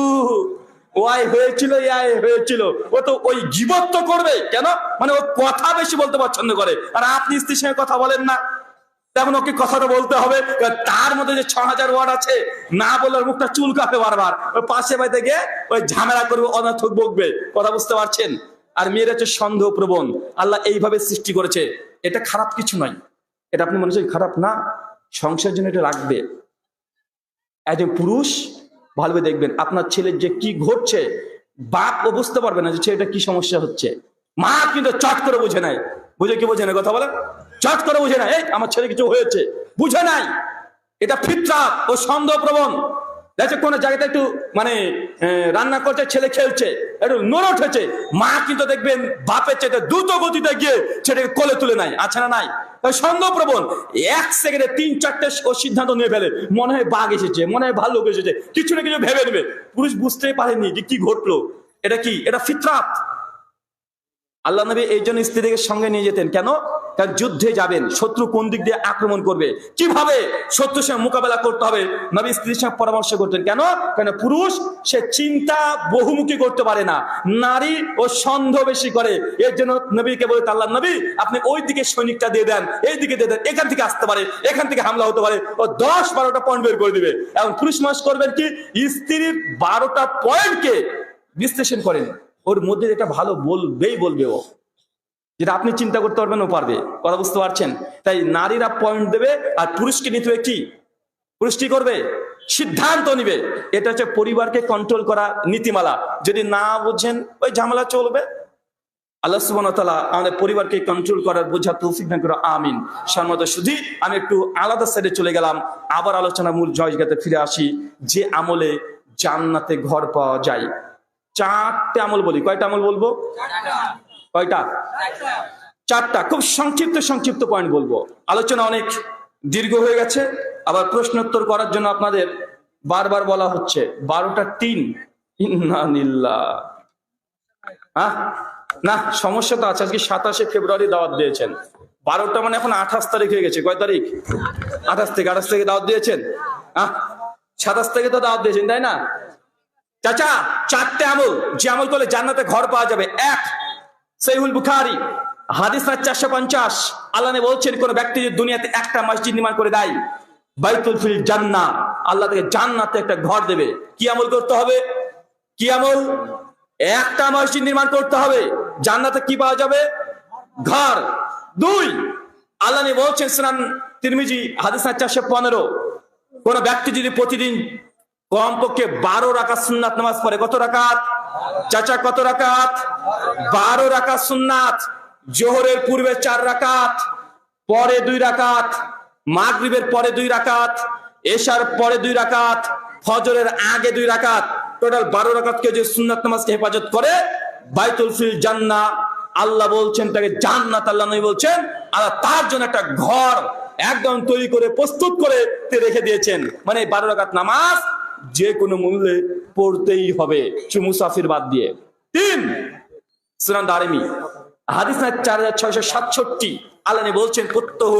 ওয়াই হয়েছিল, ইয়াই হয়েছিল। ও তো ওই গীবত করবে। কেন? মানে ও কথা বেশি বলতে পছন্দ করে, আর আপনি স্ত্রীর সঙ্গে কথা বলেন না, তখন ওকে কথাটা বলতে হবে। তার মধ্যে যে 6000 ওয়ার্ড আছে, না বলার মুখটা চুল কাঁপে বারবার, ওই পাশে বাড়িতে গিয়ে ওই ঝামেলা করবে, অনর্থক বকবে। কথা বুঝতে পারছেন? আর মেয়েরা হচ্ছে সন্দেহ প্রবণ। আল্লাহ এইভাবে সৃষ্টি করেছে। এটা খারাপ কিছু নয়, এটা আপনি মনে করছেন খারাপ না, সংসারের জন্য এটা রাখবে। একজন পুরুষ ভালোভাবে দেখবেন আপনার ছেলের যে কি ঘটছে, বাপ ও বুঝতে পারবে না যে ছেলেটা কি সমস্যা হচ্ছে। মা কিন্তু চট করে বুঝে নেয়। বুঝে কি বোঝে না? কথা বলে চট করে বুঝে না, এই আমার ছেলে কিছু হয়েছে, বুঝে নাই। এটা ফিতরাত ও সন্দেহ প্রবণ। দেখছে কোন জায়গাতে একটু মানে রান্না করছে, ছেলে খেলছে, একটু নড়ে উঠেছে, মা কিন্তু দেখবেন বাপের চেয়ে দ্রুত গতিতে গিয়ে সেটাকে কোলে তুলে নাই, আছে না নাই? সন্দেহ প্রবণ। 1 সেকেন্ডে 3-4টে ও সিদ্ধান্ত নিয়ে ফেলে। মনে হয় বাঘ এসেছে, মনে হয় ভাল্লুক এসেছে, কিছু না কিছু ভেবে নেবে। পুরুষ বুঝতেই পারেনি যে কি ঘটলো। এটা কি? এটা ফিতরাত। আল্লাহ নবী এই জন্য স্ত্রীকে সঙ্গে নিয়ে যেতেন। কেন? কারণ যুদ্ধে যাবেন, শত্রু কোন দিক দিয়ে আক্রমণ করবে, কিভাবে শত্রুর সঙ্গে মোকাবেলা করতে হবে, নবী স্ত্রীর সঙ্গে পরামর্শ করতেন। কেন? কারণ পুরুষ সে চিন্তা বহুমুখী করতে পারে না, নারী ও সন্দেহ বেশি করে। এর জন্য নবীকে বলতে, আল্লাহ নবী আপনি ওই দিকে সৈনিকটা দিয়ে দেন, এই দিকে দিয়ে দেন, এখান থেকে আসতে পারে, এখান থেকে হামলা হতে পারে। ও 10-12টা পয়েন্ট বের করে দিবে। এখন পুরুষ মানুষ করবেন কি? স্ত্রীর 12টা পয়েন্টকে বিশ্লেষণ করেন, ওর মধ্যে এটা ভালো বলবে ও, যেটা আপনি চিন্তা করতে পারবেন ও পারবে। কথা বুঝতে পারছেন? তাই নারীরা পয়েন্ট দেবে, আর পুরুষকে নিতে হবে কি? পুরুষ কি করবে? সিদ্ধান্ত নিবে। এটা হচ্ছে পরিবারকে কন্ট্রোল করা নীতিমালা। যদি না বুঝেন ওই ঝামেলা চলবে। আল্লাহ সুবহানাহু ওয়া তাআলা আমাদের পরিবারকে কন্ট্রোল করার বোঝা তৌফিক দান করুন, আমিন। সম্মানিত সুধী, আমি একটু আলাদা সাইডে চলে গেলাম, আবার আলোচনা মূল জায়গাতে ফিরে আসি। যে আমলে জান্নাতে ঘর পাওয়া যায়, 4টে আমল বলি। কয়টা আমল বলবো? কয়টা? 4টা। খুব সংক্ষিপ্ত পয়েন্ট বলবো। আলোচনা অনেক দীর্ঘ হয়ে গেছে, আবার প্রশ্নোত্তর করার জন্য আপনাদের বারবার বলা হচ্ছে। 12টা 3, ইন্না লিল্লাহ। না, সমস্যা তো আছে। আজকে 27শে ফেব্রুয়ারি দাওয়াত দিয়েছেন, 12টা মানে এখন 28 তারিখ হয়ে গেছে। কয় তারিখ? 28 থেকে দাওয়াত দিয়েছেন। 27 থেকে তো দাওয়াত দিয়েছেন, তাই না? চাচা, 4টে আমল, যে আমল করলে জান্নাতে ঘর পাওয়া যাবে। 1, সহিহুল বুখারী হাদিস 450, আল্লাহ বলছেন কোন ব্যক্তি যদি দুনিয়াতে একটা মসজিদ নির্মাণ করে দেয়, বাইতুল ফিল জান্নাহ, আল্লাহ তাকে জান্নাতে একটা ঘর দেবে। কি আমল করতে হবে? কি আমল? একটা মসজিদ নির্মাণ করতে হবে, জান্নাতে কি পাওয়া যাবে? ঘর। 2, আল্লাহ বলছেন সুনান তিরমিজি হাদিস 415, কোন ব্যক্তি যদি প্রতিদিন কমপক্ষে 12 রাকাত সুন্নাত নামাজ পড়ে। কত রাকাত? চাচা কত রাকাত? 12 রাকাত সুন্নাত। জোহরের পূর্বে 4 রাকাত, পরে 2 রাকাত, মাগরিবের পরে 2 রাকাত, এশার পরে 2 রাকাত, ফজরের আগে 2 রাকাত, টোটাল 12 রাকাতকে যে সুন্নাত নামাজকে হেফাজত করে, বাইতুল ফিল জান্নাহ, আল্লাহ বলছেন তাকে জান্নাত, আল্লাহ নবী বলছেন আল্লাহ তার জন্য একটা ঘর, একদম তৈরি করে প্রস্তুত করে রেখে দিয়েছেন। মানে 12 রাকাত নামাজ যে কোনো মূল্যে পড়তেই হবে, মুসাফির বাদ দিয়ে। 3 সুনান দারিমি হাদিস না 4667 আল্লাহ নবী বলছেন প্রত্যহ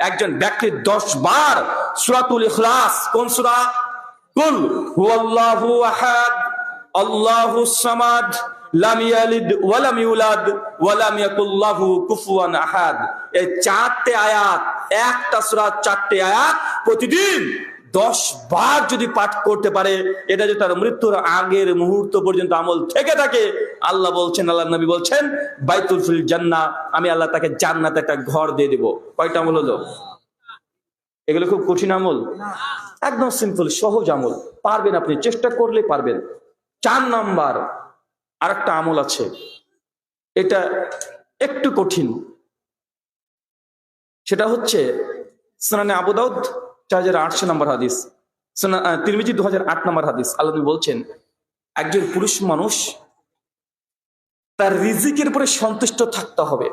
একজন ব্যক্তির 10 বার সূরাতুল ইখলাস, কোন সূরা? কুল হুয়াল্লাহু আহাদ আল্লাহুস সামাদ লাম ইয়ালিদ ওয়া লাম ইউলাদ ওয়া লাম ইয়াকুল লাহু কুফুয়ান আহাদ, এই 4টে আয়াত, একটা সূরা 4টে আয়াত প্রতিদিন 10 বার যদি পাঠ করতে পারে, এটা যদি তার মৃত্যুর আগের মুহূর্ত পর্যন্ত আমল থেকে থাকে, আল্লাহ বলছেন, আল্লাহ নবী বলছেন, বাইতুল ফিল জান্নাহ, আমি আল্লাহ তাকে জান্নাতে একটা ঘর দিয়ে দেব। কয়টা আমল হলো? এগুলো খুব কঠিন আমল? একদম সিম্পল, সহজ আমল, পারবেন আপনি, চেষ্টা করলে পারবেন। 4 নাম্বার আরেকটা আমল আছে, এটা একটু কঠিন, সেটা হচ্ছে সুনানে আবু দাউদ 4800 নম্বর হাদিস, তিরমিজি 2008 নম্বর হাদিস। আল্লাহ নবী বলছেন একজন পুরুষ মানুষ তার রিজিকের উপরে সন্তুষ্ট থাকতে হবে।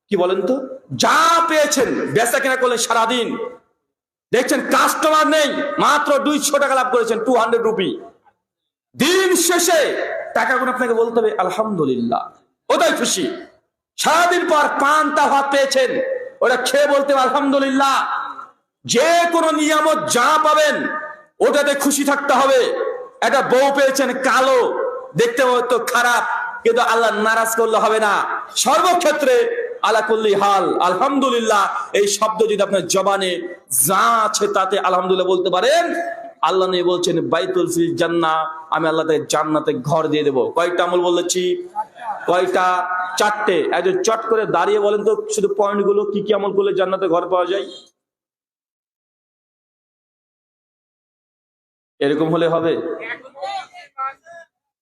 কি বলেন তো? যা পেয়েছেন, বেচা কেনা করলেন সারাদিন, দেখছেন কাস্টমার নেই, মাত্র 200 টাকা লাভ করেছেন, 200 রুপি। দিন শেষে টাকাগুলো আপনাকে বলতে হবে আলহামদুলিল্লাহ, ওটাই খুশি। সারাদিন পর পান্তা ভাত পেয়েছেন, ওটা খেয়ে বলতে হবে আলহামদুলিল্লাহ। যে কোনো নিয়ামত যা পাবেন ওটাতে খুশি থাকতে হবে। একটা বউ পেয়েছেন কালো, দেখতে হয়তো খারাপ, কিন্তু আল্লাহ নারাজ করলে হবে না। সর্বক্ষেত্রে আলা কুল্লি হাল আলহামদুলিল্লাহ এই শব্দ যদি আপনার জবানে যা আছে তাতে আলহামদুলিল্লাহ বলতে পারেন, আল্লাহ নবী বলছেন বাইতুল ফিল জান্নাহ, আমি আল্লাহ তাকে জান্নাতে ঘর দিয়ে দেবো। কয়টা আমল বলেছি? কয়টা? 4টে। একজন চট করে দাঁড়িয়ে বলেন তো শুধু পয়েন্টগুলো, কি কি আমল করলে জান্নাতে ঘর পাওয়া যায়? এরকম হলে হবে?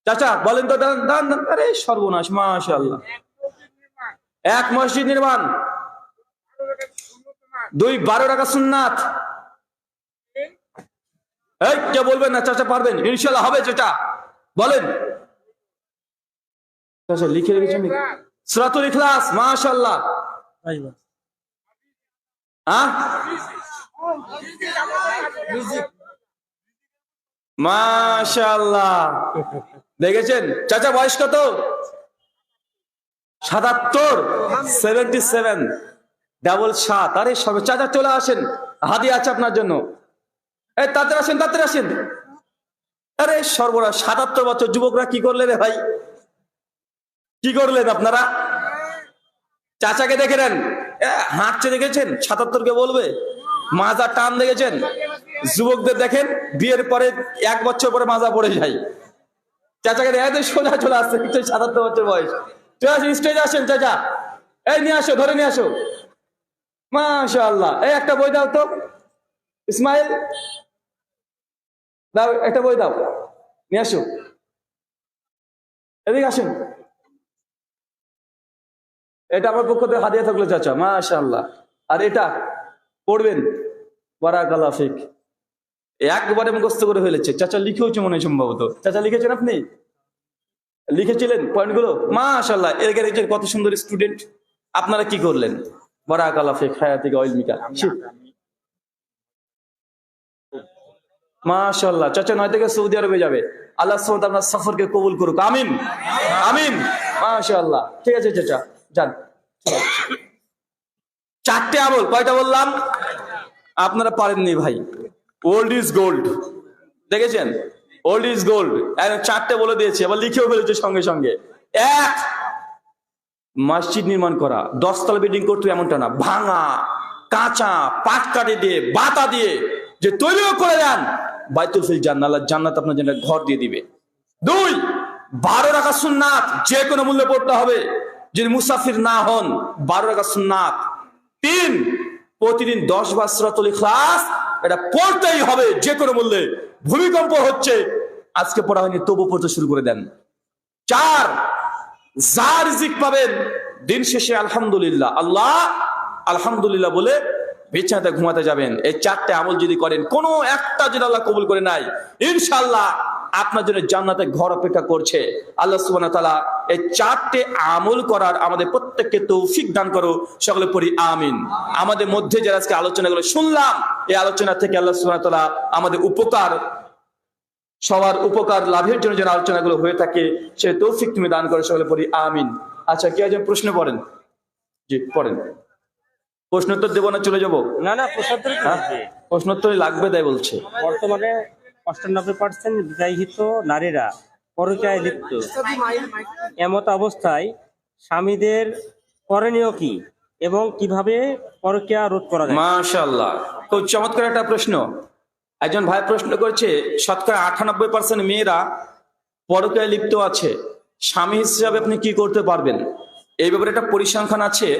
চাচা বলেন তো, দান। আরে সর্বনাশ, মাশাআল্লাহ। 1 মসজিদ নির্মাণ, 2 12 টাকা সুন্নাত। এই কে বলবেন না? চাচা পারবেন ইনশাআল্লাহ, হবে চাচা, বলেন। চাচা লিখে রেখেছেন সূরাতুল ইখলাস, মাশাআল্লাহ। হ্যাঁ, মাশাআল্লাহ, দেখেছেন? চাচা বয়স কত? 77, 77, ডাবল 7। আরে সব চাচা চলে আসেন, হাদিয়া আছে আপনার জন্য। এই তাড়াতাড়ি আসেন, তাড়াতাড়ি আসেন। আরে সর্বনাশ, 77 বছর যুবকরা কি করলেন রে ভাই? কি করলেন আপনারা? চাচাকে দেখে নেন, হাঁটছে, দেখেছেন? 77 কে বলবে? মাজা টান দেখেছেন? যুবকদের দেখেন বিয়ের পরে 1 বছর পরে মাজা পড়ে যায়। চাচাকে দেখে সোজা চলে আসছে, 77 বছর বয়স। চলে আসেন, স্টেজে আসেন চাচা। এই নিয়ে আসো, ধরে নিয়ে আসো। মাশাআল্লাহ। এই একটা বই দাও তো ইসমাইল, দাও একটা বই দাও, নিয়ে আসো। এদিকে আসেন, এটা আমার পক্ষ থেকে হাদিয়া থাকলো চাচা, মাশাআল্লাহ। আর এটা পড়বেন, বারাকাল্লাহ ফিক। একবারে মুখস্থ করে ফেলেছে চাচা, লিখেওছে মনে হয় সম্ভবত। চাচা লিখেছেন? আপনি লিখেছিলেন পয়েন্টগুলো? মাশাআল্লাহ। এদিকে দেখছেন কত সুন্দর স্টুডেন্ট। আপনারা কি করলেন? বারাকাল্লাহ ফিক, হায়াতিকা ইলমিকা। মাশাআল্লাহ। চাচা 9 থেকে সৌদি আরবে যাবে, আল্লাহ সুবহানাহু ওয়া তাআলা আপনার সফরকে কবুল করুক, আমিন আমিন। মাশাআল্লাহ। ঠিক আছে চাচা, যান। 4টে আমল, কয়টা বললাম? আপনারা পারেননি ভাই। ওল্ড ইজ গোল্ড, দেখেছেন? ওল্ড ইজ গোল্ড, 4টে বলে দিয়েছে, আবার লিখেও ফেলেছে সঙ্গে সঙ্গে। 1, মসজিদ নির্মাণ করা। 10 তলা বিল্ডিং করতে এমনটা না, ভাঙা কাঁচা পাটকাঠি দিয়ে, বাতা দিয়ে যে তৈরিও করে দেন, বাইতুল ফিল জান্নাহ, আল্লাহ জান্নাত আপনার জন্য ঘর দিয়ে দিবে। 2, 12 রাকাত সুন্নাত যে কোনো মূল্যে পড়তে হবে, যদি মুসাফির না হন। 12 রাকাত সুন্নাত। 3, প্রতিদিন 10 বার সূরাতুল ইখলাস, এটা পড়তেই হবে যে কোনো মূল্যে। ভূমিকম্প হচ্ছে, আজকে পড়া হয়নি তবু পড়তে শুরু করে দেন। 4, যা রিজিক পাবেন দিন শেষে আলহামদুলিল্লাহ, আল্লাহ আলহামদুলিল্লাহ বলে বিছানাতে ঘুমাতে যাবেন, এই 4টে আমল যদি করেন, কোনো একটা যদি আল্লাহ কবুল করে নাই, ইনশাআল্লাহ আপনার জন্য জান্নাতে ঘর অপেক্ষা করছে। আল্লাহ সুবহানাহু ওয়া তাআলা এই 4টে আমল করার আমাদের প্রত্যেককে তৌফিক দান করো, সকলে পড়ি আমিন। আমাদের মধ্যে যারা আজকে আলোচনাগুলো শুনলাম, এই আলোচনা থেকে আল্লাহ সুবহানাহু ওয়া তাআলা আমাদের উপকার, সবার উপকার লাভের জন্য যেন আলোচনাগুলো হয়ে থাকে, সে তৌফিক তুমি দান করো, সকলে পড়ি আমিন। আচ্ছা, কে একজন প্রশ্ন পড়েন? জি পড়েন। প্রশ্নোত্তর দেবো না চলে যাবো? না না, প্রশ্নোত্তরই তো হচ্ছে। প্রশ্নোত্তরই লাগবে তাই বলছে। বর্তমানে 98% বিবাহিত নারীরা পরকীয়ায় লিপ্ত। এমত অবস্থায় স্বামীদের করণীয় কি এবং কিভাবে পরকীয়া রোধ করা যায়? মাশাআল্লাহ, খুব চমৎকার একটা প্রশ্ন। একজন ভাই প্রশ্ন করছে, শতকরা 98% মেয়েরা পরকীয়ায় লিপ্ত আছে, স্বামী হিসেবে আপনি কি করতে পারবেন? এই ব্যাপারে একটা পরিসংখ্যান আছে।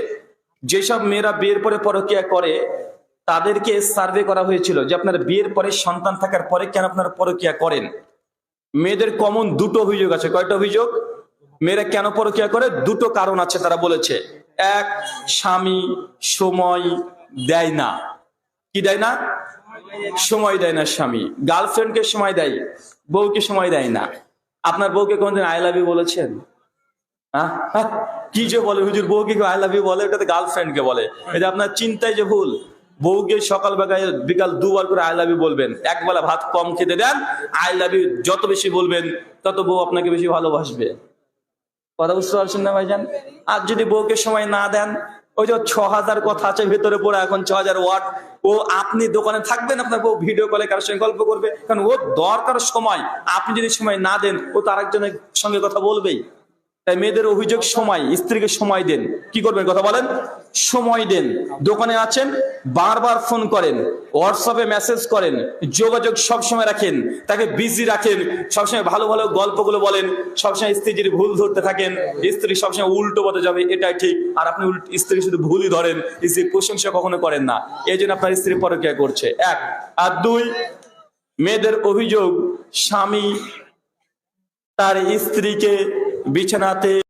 যেসব মেয়েরা বিয়ের পরে পরকীয়া করে তাদেরকে সার্ভে করা হয়েছিল যে আপনারা বিয়ের পরে, সন্তান থাকার পরে কেন আপনারা পরকীয়া করেন। মেয়েদের কমন দুটো অভিযোগ আছে। কয়টা অভিযোগ? মেয়েরা কেন পরকীয়া করে, দুটো কারণ আছে তারা বলেছে। এক, স্বামী সময় দেয় না। কি দেয় না? সময় দেয় না স্বামী। গার্লফ্রেন্ডকে সময় দেয়, বউকে সময় দেয় না। আপনার বউকে কোনদিন আই লাভ ইউ বলেছেন? কি যে বলে হুজুর, বউকে আই লাভ ইউ বলে, ওটাতে গার্লফ্রেন্ডকে বলে। এটা আপনার চিন্তায় যে ভুল। বউকে সকাল বেলায় বিকাল 2বার করে আই লাভ ইউ বলবেন। একবেলা ভাত কম খেতে দেন, আই লাভ ইউ যত বেশি বলবেন তত বউ আপনাকে বেশি ভালোবাসবে। কথা বুঝতে পারছেন না ভাইজান? আর যদি বউকে সময় না দেন, ওই যে 6000 কথা আছে ভেতরে পড়ে, এখন 6000 ওয়াট। ও আপনি দোকানে থাকবেন, আপনার বউ ভিডিও কলে কারোর সঙ্গে গল্প করবে, কারণ ও দরকার সময়। আপনি যদি সময় না দেন, ও তো আরেকজনের সঙ্গে কথা বলবেই। তাই মেয়েদের অভিযোগ সময়, স্ত্রীকে সময় দেন। কি করবেন কথা বলেন? সময় দেন। দোকানে আছেন, বারবার ফোন করেন, হোয়াটসঅ্যাপে মেসেজ করেন, যোগাযোগ সবসময় রাখেন, তাকে বিজি রাখেন, সবসময় ভালো ভালো গল্পগুলো বলেন, সবসময় স্ত্রীর ভুল ধরতে থাকেন। স্ত্রী সবসময় উল্টো পথে যাবে, এটাই ঠিক, আর আপনি স্ত্রী শুধু ভুলই ধরেন, স্ত্রীর প্রশংসা কখনো করেন না। এই জন্য আপনার স্ত্রী পরকীয়া করছে। এক। আর দুই, মেয়েদের অভিযোগ স্বামী তার স্ত্রীকে বিছানাতে